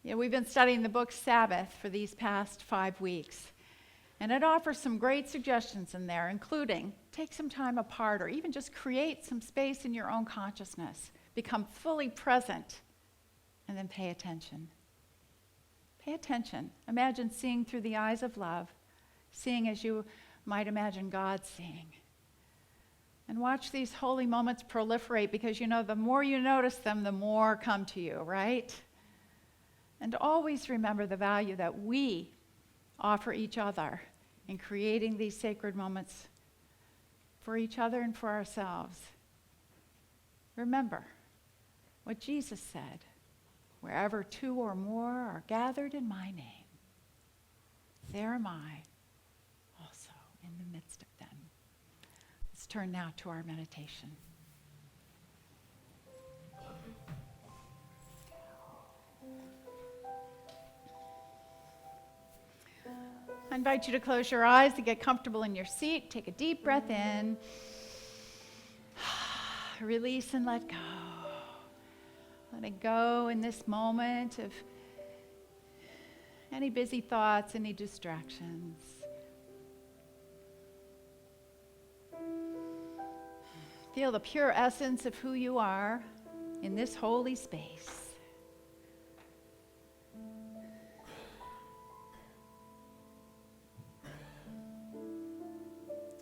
We've been studying the book Sabbath for these past 5 weeks, and it offers some great suggestions in there, including take some time apart or even just create some space in your own consciousness. Become fully present, and then pay attention. Pay attention. Imagine seeing through the eyes of love, seeing as you might imagine God seeing. And watch these holy moments proliferate, because the more you notice them, the more come to you, right? And always remember the value that we offer each other in creating these sacred moments for each other and for ourselves. Remember what Jesus said, wherever two or more are gathered in my name, there am I also in the midst of them. Let's turn now to our meditation. I invite you to close your eyes to get comfortable in your seat. Take a deep breath in. Release and let go. Let it go in this moment of any busy thoughts, any distractions. Feel the pure essence of who you are in this holy space.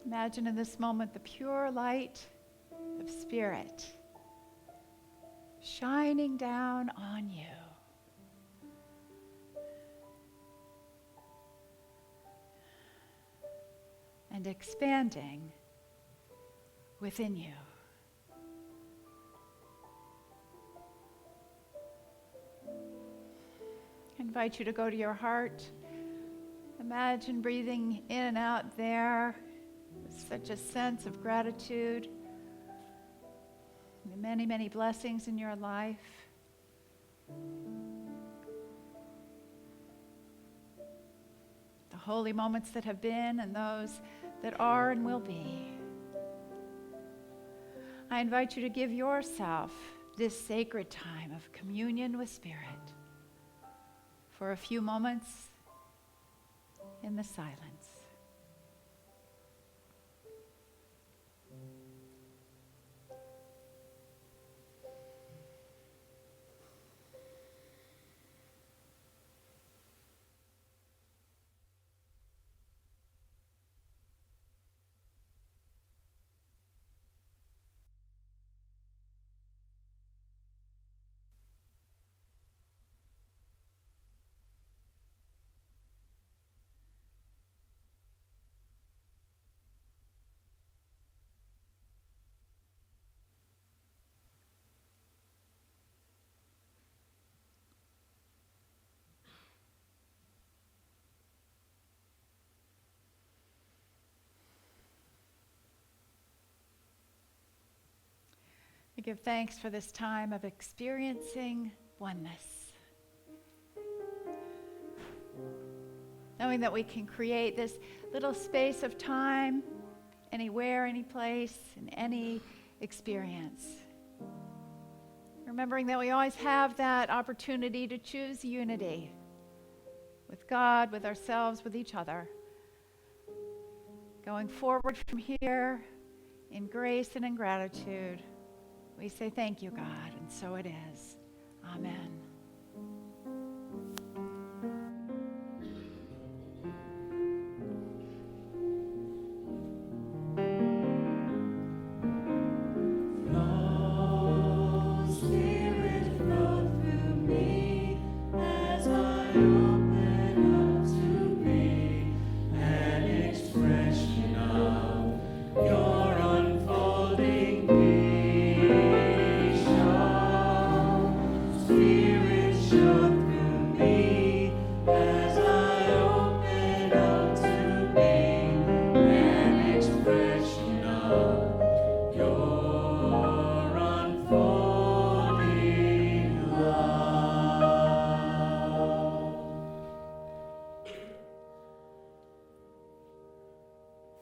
Imagine in this moment the pure light of Spirit shining down on you. And expanding within you. I invite you to go to your heart. Imagine breathing in and out there with such a sense of gratitude, the many, many blessings in your life. The holy moments that have been and those that are and will be. I invite you to give yourself this sacred time of communion with Spirit for a few moments in the silence. I give thanks for this time of experiencing oneness. Knowing that we can create this little space of time, anywhere, any place, in any experience. Remembering that we always have that opportunity to choose unity with God, with ourselves, with each other. Going forward from here in grace and in gratitude, we say thank you, God, and so it is. Amen.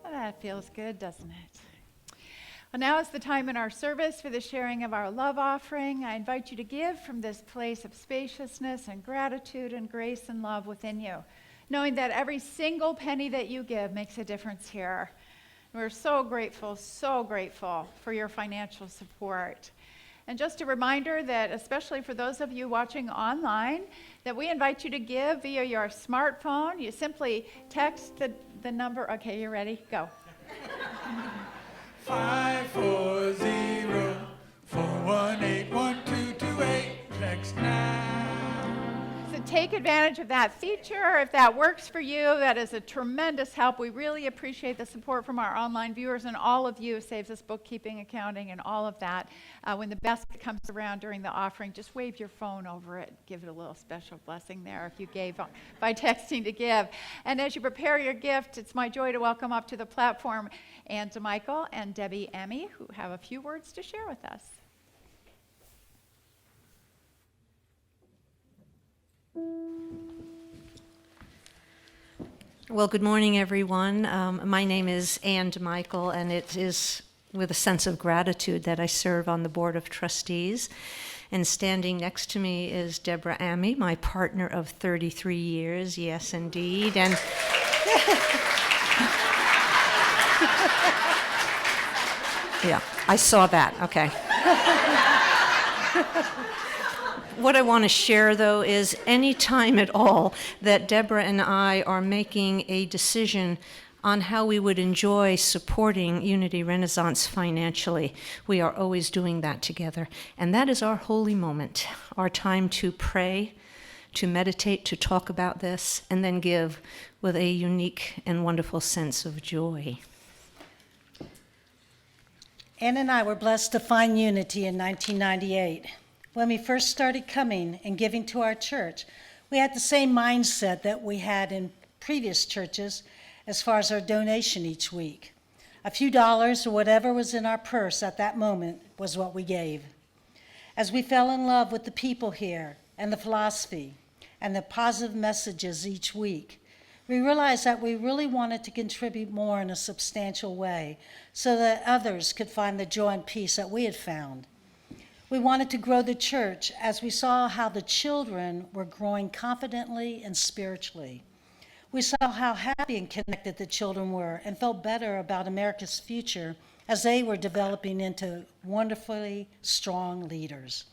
That feels good, doesn't it? Well, now is the time in our service for the sharing of our love offering. I invite you to give from this place of spaciousness and gratitude and grace and love within you, knowing that every single penny that you give makes a difference here. We're so grateful for your financial support. And just a reminder that, especially for those of you watching online, that we invite you to give via your smartphone. You simply text the number. Okay, you ready? Go. 540-418-1228. Text now. So take advantage of that feature. If that works for you, that is a tremendous help. We really appreciate the support from our online viewers, and all of you. Saves us bookkeeping, accounting, and all of that. When the basket comes around during the offering, just wave your phone over it. Give it a little special blessing there if you gave by texting to give. And as you prepare your gift, it's my joy to welcome up to the platform Ann DeMichael and Debbie Emmy, who have a few words to share with us. Well, good morning, everyone. My name is Ann DeMichael, and it is with a sense of gratitude that I serve on the Board of Trustees. And standing next to me is Deborah Amy, my partner of 33 years. Yes, indeed. And yeah, I saw that. Okay. What I want to share, though, is any time at all that Deborah and I are making a decision on how we would enjoy supporting Unity Renaissance financially, we are always doing that together. And that is our holy moment, our time to pray, to meditate, to talk about this, and then give with a unique and wonderful sense of joy. Ann and I were blessed to find Unity in 1998. When we first started coming and giving to our church, we had the same mindset that we had in previous churches as far as our donation each week. A few dollars or whatever was in our purse at that moment was what we gave. As we fell in love with the people here and the philosophy and the positive messages each week, we realized that we really wanted to contribute more in a substantial way so that others could find the joy and peace that we had found. We wanted to grow the church as we saw how the children were growing confidently and spiritually. We saw how happy and connected the children were and felt better about America's future as they were developing into wonderfully strong leaders.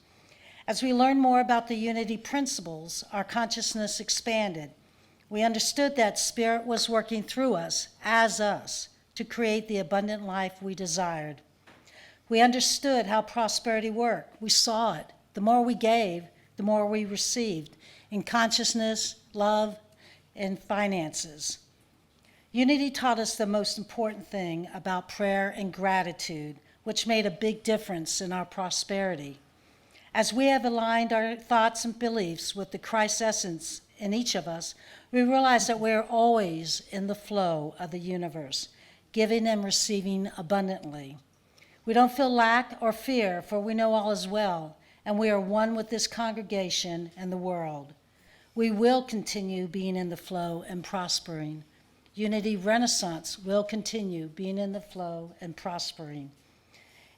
As we learned more about the Unity principles, our consciousness expanded. We understood that Spirit was working through us, as us, to create the abundant life we desired. We understood how prosperity worked. We saw it. The more we gave, the more we received in consciousness, love, and finances. Unity taught us the most important thing about prayer and gratitude, which made a big difference in our prosperity. As we have aligned our thoughts and beliefs with the Christ essence in each of us, we realize that we are always in the flow of the universe, giving and receiving abundantly. We don't feel lack or fear, for we know all is well, and we are one with this congregation and the world. We will continue being in the flow and prospering. Unity Renaissance will continue being in the flow and prospering.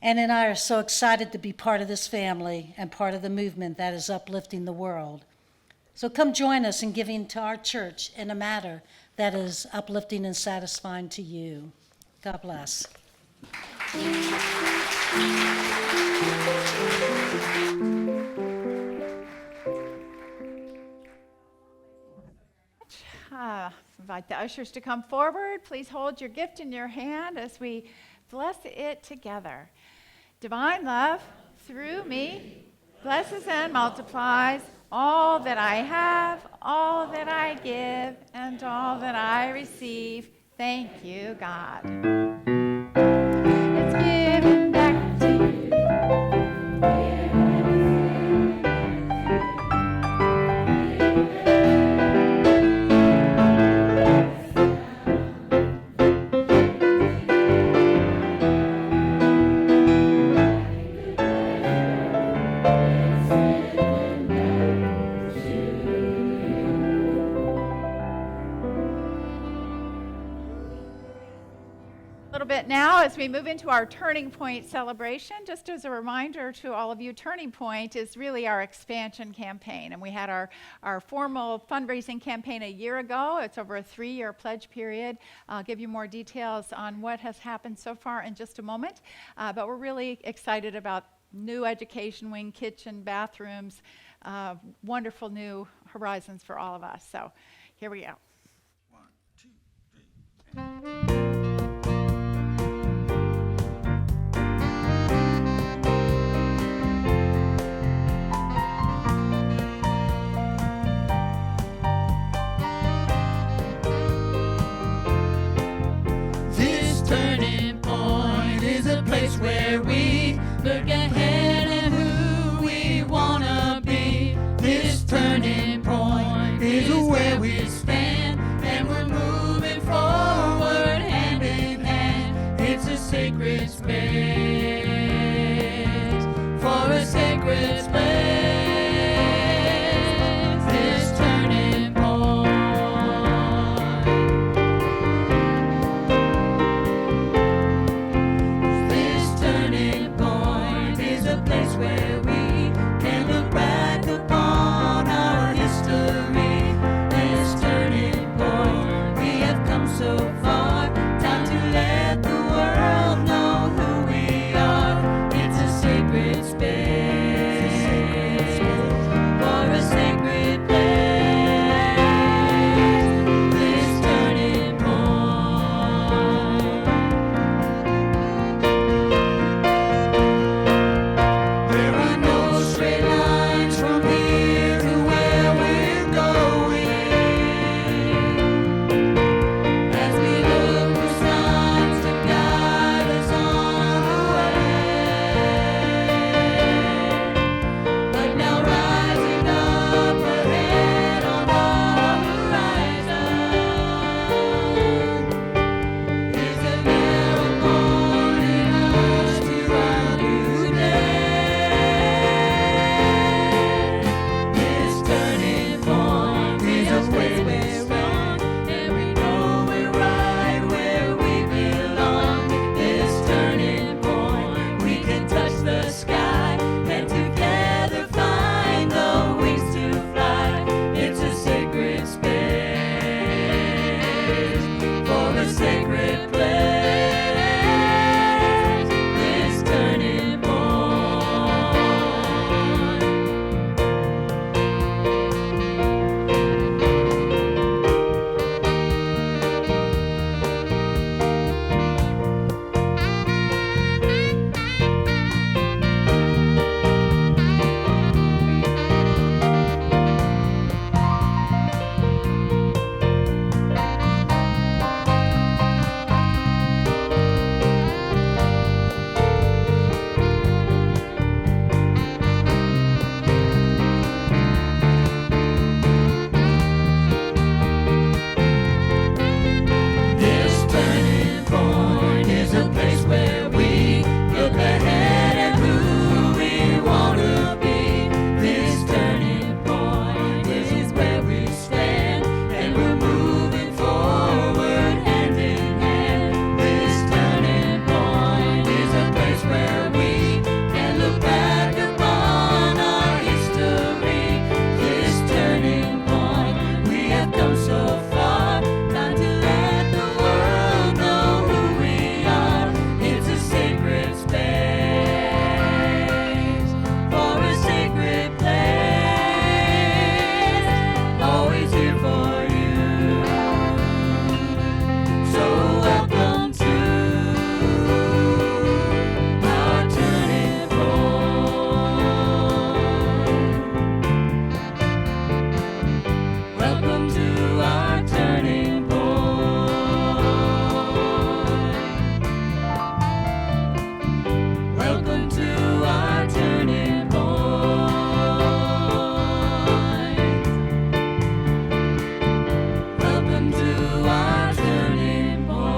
Ann and I are so excited to be part of this family and part of the movement that is uplifting the world. So come join us in giving to our church in a matter that is uplifting and satisfying to you. God bless. Invite the ushers to come forward. Please hold your gift in your hand as we bless it together. Divine love, through me, blesses and multiplies all that I have, all that I give, and all that I receive. Thank you, God. It's given back to you. Bit now as we move into our Turning Point celebration. Just as a reminder to all of you, Turning Point is really our expansion campaign, and we had our formal fundraising campaign a year ago. It's over a 3-year pledge period. I'll give you more details on what has happened so far in just a moment, but we're really excited about new education wing, kitchen, bathrooms, wonderful new horizons for all of us. So here we go. 1, 2, 3. where we look ahead and who we wanna be. This turning point is where we stand, and we're moving forward hand in hand. It's a sacred space, for a sacred space. This turning point. This turning point is a place where we can look back upon our history. This turning point, we have come so far. Time to let the world know who we are. It's a sacred space, for a sacred place. This turning point. There are no straight lines from here to where we're going. As we look for signs to guide us on the way. But now rising up ahead on the horizon is a narrow pointing us to our new day. This turning point is a place where we're and we know we're right where we belong. This turning point, we can touch the sky and together find the wings to fly. It's a sacred space, for a sacred place. This turning point. This turning point is a place where we look ahead at who we wanna be. This turning point is where we stand, and we're moving forward hand in hand. This turning point is a place where we can look back upon our history. This turning point, we have come so far. Time to let the world know who we are. It's a sacred space, for a sacred place. Always here for you. So welcome to our turning point. Welcome to our turning point. Welcome to our turning point. Welcome to our turning point.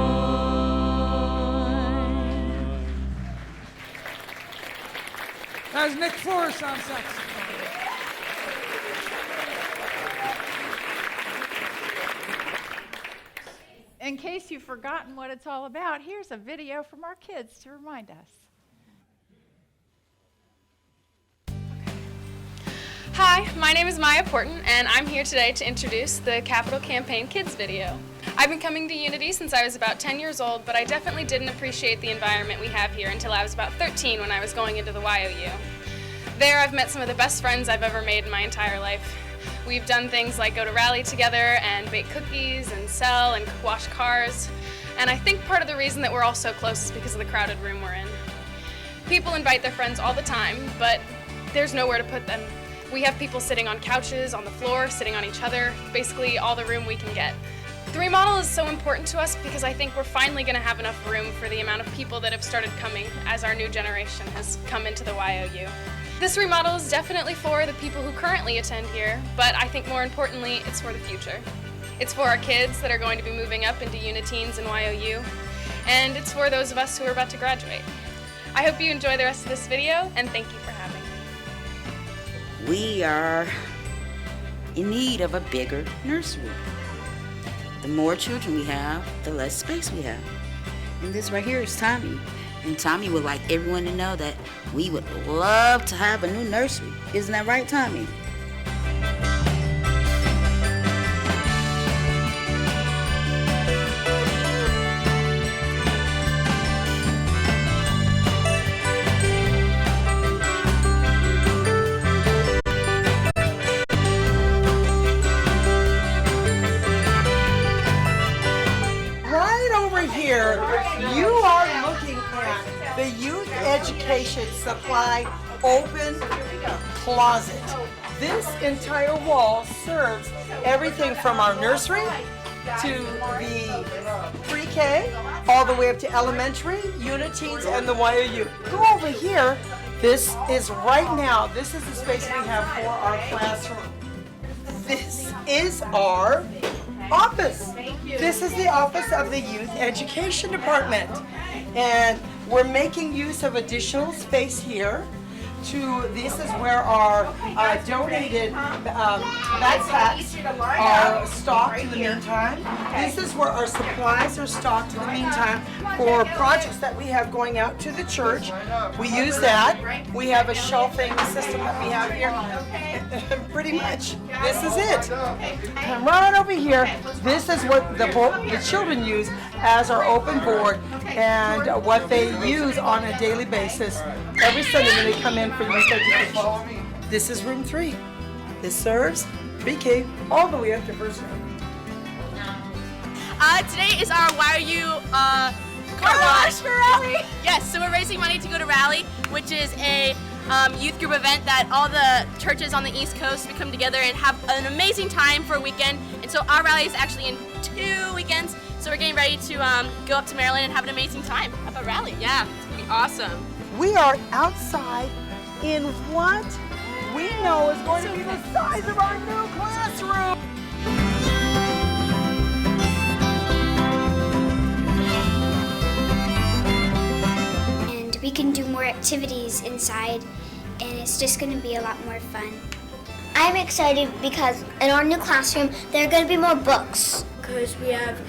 That's Nick Forrest on saxophone. In case you've forgotten what it's all about, here's a video from our kids to remind us. Hi, my name is Maya Porton, and I'm here today to introduce the Capital Campaign Kids video. I've been coming to Unity since I was about 10 years old, but I definitely didn't appreciate the environment we have here until I was about 13 when I was going into the YOU. There I've met some of the best friends I've ever made in my entire life. We've done things like go to rally together and bake cookies and sell and wash cars. And I think part of the reason that we're all so close is because of the crowded room we're in. People invite their friends all the time, but there's nowhere to put them. We have people sitting on couches, on the floor, sitting on each other, basically all the room we can get. The remodel is so important to us because I think we're finally going to have enough room for the amount of people that have started coming as our new generation has come into the YOU. This remodel is definitely for the people who currently attend here, but I think more importantly, it's for the future. It's for our kids that are going to be moving up into Uniteens and YOU, and it's for those of us who are about to graduate. I hope you enjoy the rest of this video, and thank you for having me. We are in need of a bigger nursery. The more children we have, the less space we have. And this right here is Tommy. And Tommy would like everyone to know that we would love to have a new nursery. Isn't that right, Tommy? Here, you are looking at the Youth Education Supply Open Closet. This entire wall serves everything from our nursery to the pre-K, all the way up to elementary, Uniteens, and the YOU. Go over here. This is right now, this is the space we have for our classroom. This is our office. This is the office of the Youth Education Department. And we're making use of additional space here. This is where our donated backpacks are stocked in the meantime. This is where our supplies are stocked in the meantime for projects that we have going out to the church. We use that. We have a shelving system that we have here. Pretty much, this is it. Come right over here. This is what the children use as our open board and what they use on a daily basis every Sunday when they come in for youth education. This is room 3. This serves pre-K all the way up to first grade. Today is our YOU car wash for Rally. Yes, so we're raising money to go to Rally, which is a youth group event that all the churches on the East Coast we come together and have an amazing time for a weekend. And so our rally is actually in 2 weekends. So we're getting ready to go up to Maryland and have an amazing time at the rally. Yeah, it's gonna be awesome. We are outside in what we know is going to be the size of our new classroom. And we can do more activities inside, and it's just going to be a lot more fun. I'm excited because in our new classroom, there are going to be more books. Because we have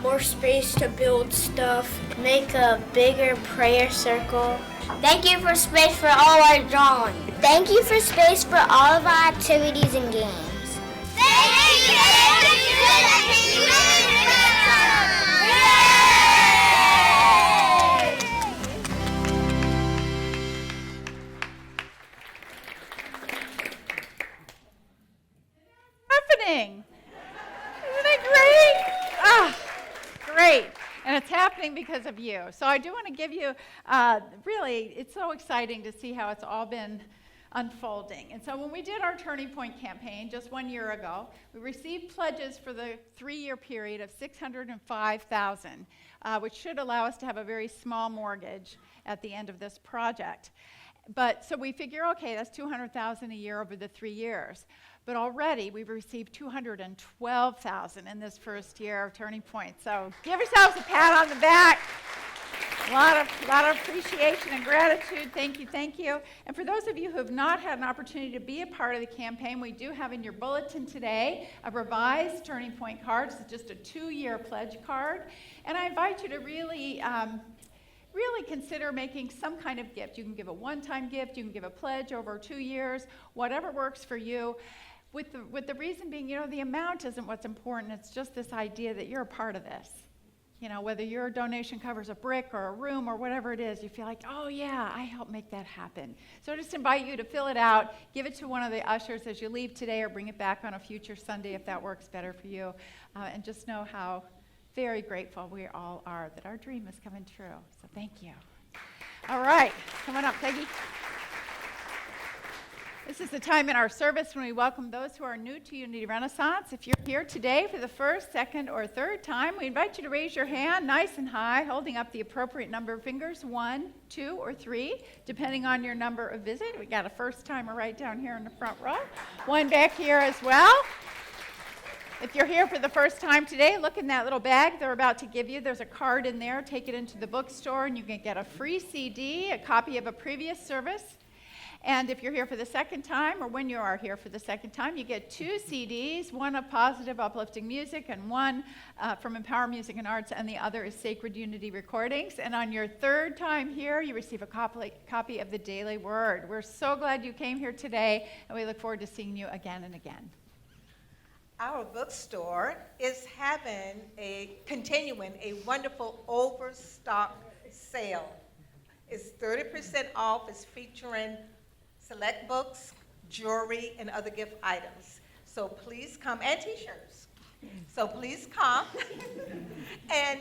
more space to build stuff, make a bigger prayer circle. Thank you for space for all our drawing. Thank you for space for all of our activities and games. Thank you! Happening. Isn't it great? Ah, great. And it's happening because of you. So I do want to give you, really, it's so exciting to see how it's all been unfolding. And so when we did our Turning Point campaign just 1 year ago, we received pledges for the 3-year period of $605,000, which should allow us to have a very small mortgage at the end of this project. But so we figure, okay, that's $200,000 a year over the 3 years. But already we've received $212,000 in this first year of Turning Point. So give yourselves a pat on the back. A lot of appreciation and gratitude. Thank you, thank you. And for those of you who have not had an opportunity to be a part of the campaign, we do have in your bulletin today a revised Turning Point card. It's just a 2-year pledge card. And I invite you to really consider making some kind of gift. You can give a one-time gift, you can give a pledge over 2 years, whatever works for you. With the reason being, the amount isn't what's important. It's just this idea that you're a part of this. Whether your donation covers a brick or a room or whatever it is, you feel like, oh yeah, I helped make that happen. So I just invite you to fill it out, give it to one of the ushers as you leave today, or bring it back on a future Sunday if that works better for you. And just know how very grateful we all are that our dream is coming true. So thank you. All right, come on up, Peggy. This is the time in our service when we welcome those who are new to Unity Renaissance. If you're here today for the first, second, or third time, we invite you to raise your hand nice and high, holding up the appropriate number of fingers, 1, 2, or 3, depending on your number of visit. We got a first timer right down here in the front row, one back here as well. If you're here for the first time today, look in that little bag they're about to give you. There's a card in there. Take it into the bookstore, and you can get a free CD, a copy of a previous service. And if you're here for the second time, or when you are here for the second time, you get 2 CDs, one of positive, uplifting music, and one from Empower Music and Arts, and the other is Sacred Unity Recordings. And on your third time here, you receive a copy of the Daily Word. We're so glad you came here today, and we look forward to seeing you again and again. Our bookstore is continuing a wonderful overstock sale. It's 30% off. It's featuring select books, jewelry, and other gift items. So please come, and t-shirts. So please come and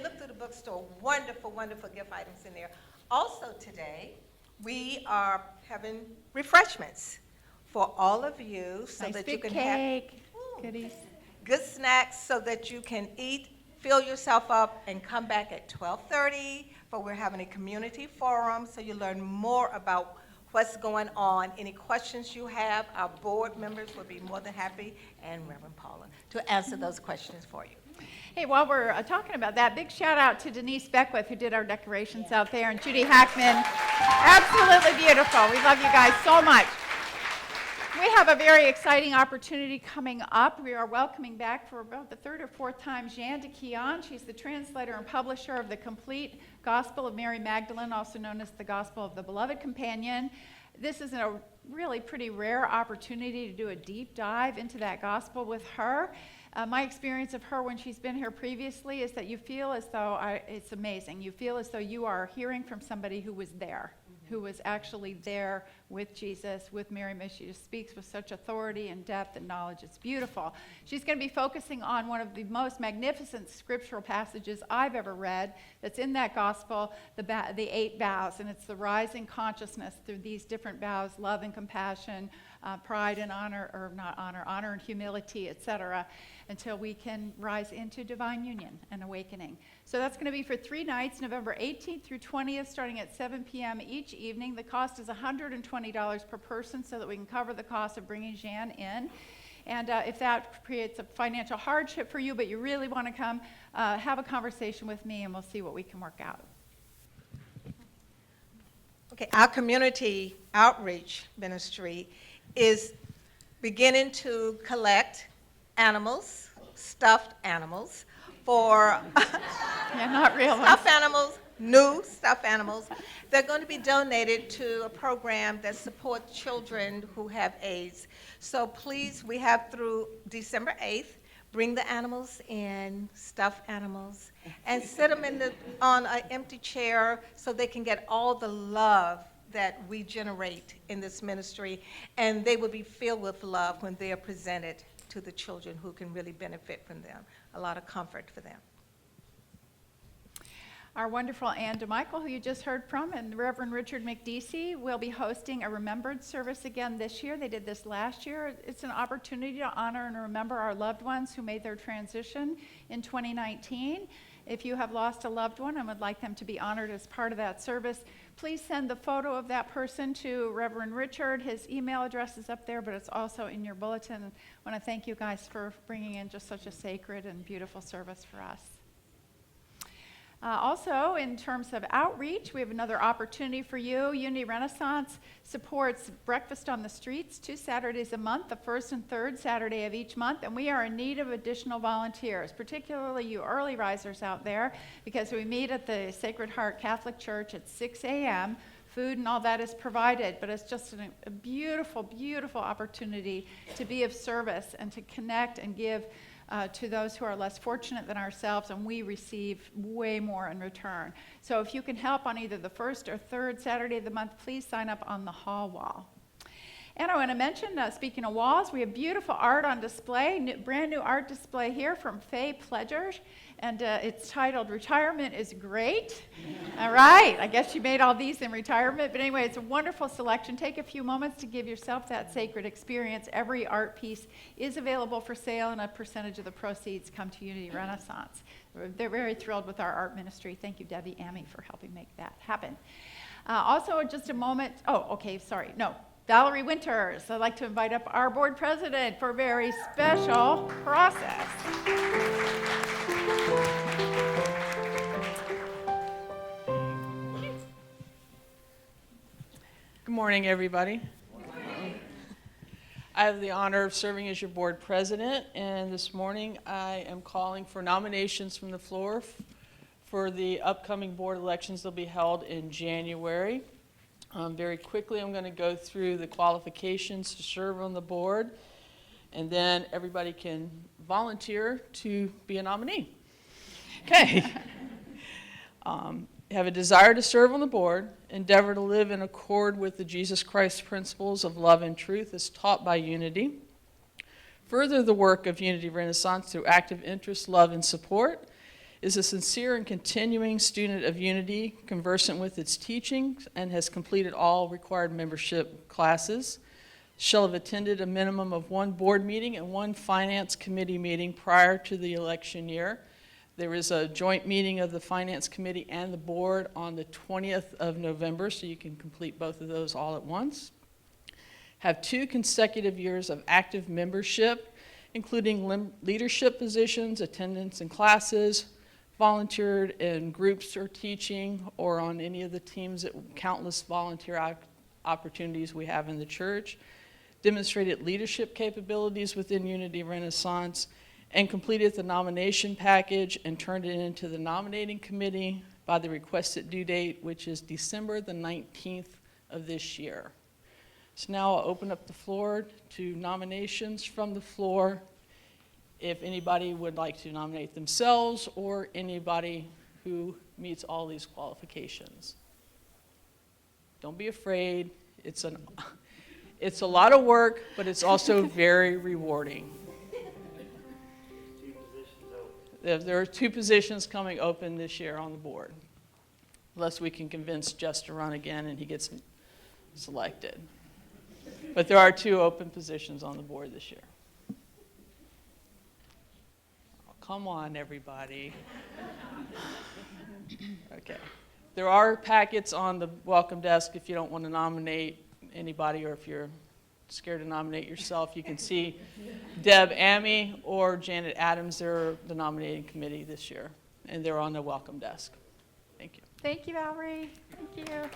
look through the bookstore. Wonderful, wonderful gift items in there. Also today, we are having refreshments for all of you, so Nice that big you can cake, have goodies. good snacks, so that you can eat, fill yourself up, and come back at 12:30. But we're having a community forum, so you learn more about what's going on. Any questions you have, our board members will be more than happy, and Reverend Paula, to answer those questions for you. Hey, while we're talking about that, big shout out to Denise Beckwith, who did our decorations out there, and Judy Hackman. Absolutely beautiful. We love you guys so much. We have a very exciting opportunity coming up. We are welcoming back for about the third or fourth time Jeanne de Keon. She's the translator and publisher of the complete Gospel of Mary Magdalene, also known as the Gospel of the Beloved Companion. This is a really pretty rare opportunity to do a deep dive into that gospel with her. My experience of her when she's been here previously is that you feel as though, it's amazing, you feel as though you are hearing from somebody who was there, who was actually there with Jesus, with Mary. She just speaks with such authority and depth and knowledge. It's beautiful. She's going to be focusing on one of the most magnificent scriptural passages I've ever read that's in that gospel, the 8 vows, and it's the rising consciousness through these different vows, love and compassion, pride and honor, or not honor, honor and humility, etc., until we can rise into divine union and awakening. So that's going to be for 3 nights, November 18th through 20th, starting at 7 p.m. each evening. The cost is $120 per person, so that we can cover the cost of bringing Jeanne in. And if that creates a financial hardship for you, but you really want to come, have a conversation with me, and we'll see what we can work out. Okay, our community outreach ministry is beginning to collect animals, stuffed animals, for not real ones. Stuffed animals, new stuffed animals. They're going to be donated to a program that supports children who have AIDS. So please, we have through December 8th, bring the animals in, stuffed animals, and sit them on an empty chair so they can get all the love that we generate in this ministry, and they will be filled with love when they are presented to the children who can really benefit from them. A lot of comfort for them. Our wonderful Ann DeMichael, who you just heard from, and Reverend Richard Mekdeci will be hosting a remembrance service again this year. They did this last year. It's an opportunity to honor and remember our loved ones who made their transition in 2019. If you have lost a loved one and would like them to be honored as part of that service, please send the photo of that person to Reverend Richard. His email address is up there, but it's also in your bulletin. I want to thank you guys for bringing in just such a sacred and beautiful service for us. Also, in terms of outreach, we have another opportunity for you. Unity Renaissance supports Breakfast on the Streets 2 Saturdays a month, the first and third Saturday of each month, and we are in need of additional volunteers, particularly you early risers out there, because we meet at the Sacred Heart Catholic Church at 6 a.m. Food and all that is provided, but it's just a beautiful, beautiful opportunity to be of service and to connect and give to those who are less fortunate than ourselves, and we receive way more in return. So if you can help on either the first or third Saturday of the month, please sign up on the hall wall. And I want to mention, speaking of walls, we have beautiful art on display, brand new art display here from Faye Pledgers, and it's titled Retirement is Great. All right, I guess you made all these in retirement, but anyway, it's a wonderful selection. Take a few moments to give yourself that sacred experience. Every art piece is available for sale, and a percentage of the proceeds come to Unity Renaissance. They're very thrilled with our art ministry. Thank you, Debbie Amy, for helping make that happen. Also, just a moment, Valerie Winters. I'd like to invite up our board president for a very special process. Good morning, everybody. I have the honor of serving as your board president, and this morning I am calling for nominations from the floor for the upcoming board elections that will be held in January. Very quickly, I'm going to go through the qualifications to serve on the board, and then everybody can volunteer to be a nominee. Okay. Have a desire to serve on the board, endeavor to live in accord with the Jesus Christ principles of love and truth as taught by Unity, further the work of Unity Renaissance through active interest, love, and support, is a sincere and continuing student of Unity, conversant with its teachings, and has completed all required membership classes, shall have attended a minimum of one board meeting and one finance committee meeting prior to the election year. There is a joint meeting of the finance committee and the board on the 20th of November, so you can complete both of those all at once. Have 2 consecutive years of active membership, including leadership positions, attendance in classes, volunteered in groups or teaching, or on any of the teams at countless volunteer opportunities we have in the church, demonstrated leadership capabilities within Unity Renaissance, and completed the nomination package and turned it into the nominating committee by the requested due date, which is December the 19th of this year. So now I'll open up the floor to nominations from the floor. If anybody would like to nominate themselves or anybody who meets all these qualifications. Don't be afraid. It's a lot of work, but it's also very rewarding. There are 2 positions coming open this year on the board, unless we can convince Jess to run again and he gets selected. But there are 2 open positions on the board this year. Come on, everybody. Okay. There are packets on the welcome desk if you don't want to nominate anybody, or if you're scared to nominate yourself. You can see Deb Amy or Janet Adams. They're the nominating committee this year, and they're on the welcome desk. Thank you. Thank you, Valerie. Thank you.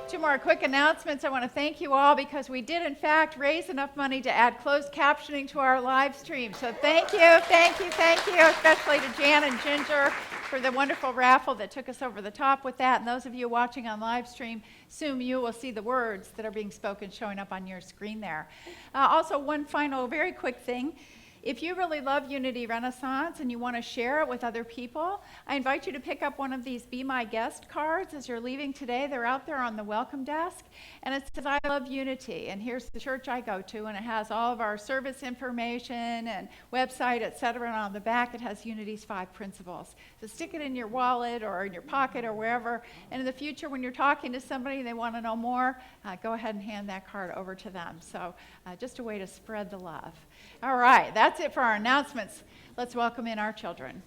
2 more quick announcements. I want to thank you all because we did, in fact, raise enough money to add closed captioning to our live stream. So thank you, especially to Jan and Ginger for the wonderful raffle that took us over the top with that. And those of you watching on live stream, soon you will see the words that are being spoken showing up on your screen there. Also, one final very quick thing. If you really love Unity Renaissance and you want to share it with other people, I invite you to pick up one of these Be My Guest cards as you're leaving today. They're out there on the welcome desk, and it says, I love Unity, and here's the church I go to, and it has all of our service information and website, etc., and on the back it has Unity's 5 principles. So stick it in your wallet or in your pocket or wherever, and in the future when you're talking to somebody and they want to know more, go ahead and hand that card over to them. So just a way to spread the love. All right, that's it for our announcements. Let's welcome in our children.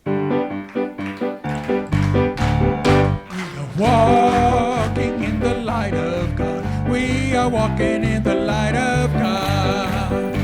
Walking in the light of God. We are walking in the light of God.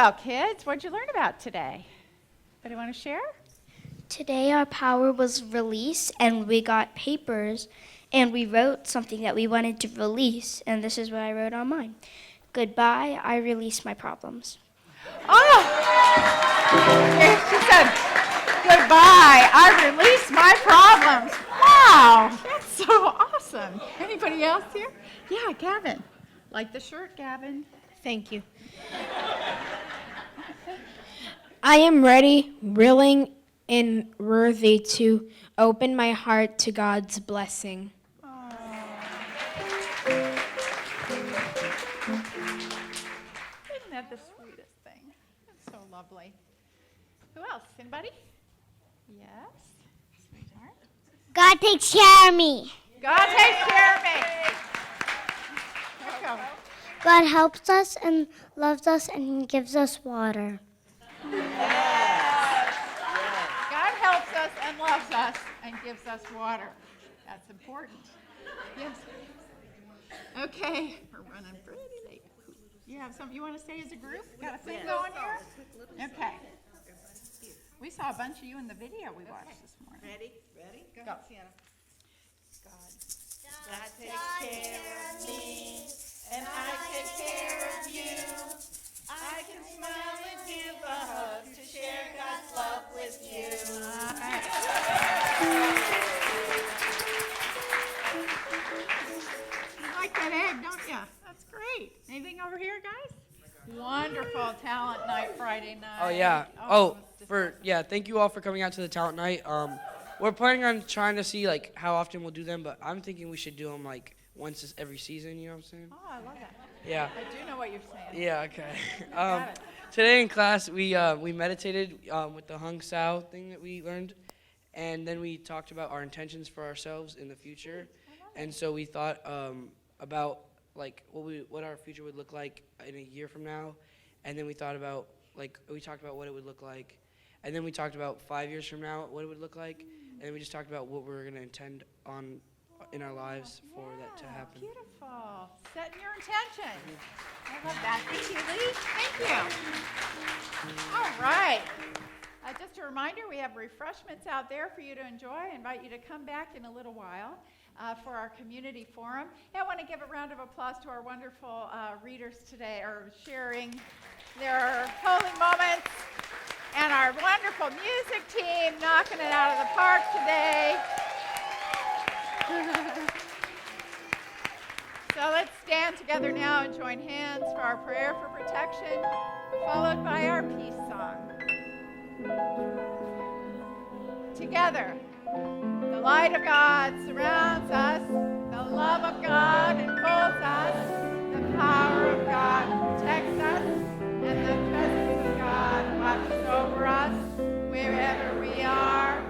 Well, kids, what did you learn about today? Anybody want to share? Today our power was released and we got papers and we wrote something that we wanted to release, and this is what I wrote on mine. Goodbye, I release my problems. Oh! She said, goodbye, I release my problems. Wow, that's so awesome. Anybody else here? Yeah, Gavin. Like the shirt, Gavin. Thank you. I am ready, willing, and worthy to open my heart to God's blessing. Isn't that the sweetest thing? That's so lovely. Who else? Anybody? Yes? Sweetheart? God takes care of me. God takes care of me. Let's go. God helps us and loves us and gives us water. God helps us and loves us and gives us water. That's important. Yes. Okay, we're running pretty late. You have something you want to say as a group? Got a thing going here? Okay. We saw a bunch of you in the video we watched this morning. Ready? Go. God takes care of me, and I take care of you. I can smile and give a hug to share God's love with you. You like that egg, don't you? That's great. Anything over here, guys? Wonderful talent night Friday night. Oh yeah. Thank you all for coming out to the talent night. We're planning on trying to see like how often we'll do them, but I'm thinking we should do them like once every season. You know what I'm saying? Oh, I love that. Yeah. I do know what you're saying. Yeah. Okay. Got it. Today in class we meditated with the Hung Sao thing that we learned, and then we talked about our intentions for ourselves in the future, and so we thought about like what our future would look like in a year from now, and then we thought about we talked about what it would look like, and then we talked about 5 years from now what it would look like, and we just talked about what we're going to intend on in our lives for that to happen. Beautiful. Setting your intention. I love that. Thank you, Lee. Thank you. All right. Just a reminder, we have refreshments out there for you to enjoy. I invite you to come back in a little while for our community forum. And I want to give a round of applause to our wonderful readers today, or sharing their holy moments, and our wonderful music team knocking it out of the park today. So let's stand together now and join hands for our prayer for protection, followed by our peace song. Together, the light of God surrounds us, the love of God enfolds us, the power of God protects us, and the presence of God watches over us wherever we are.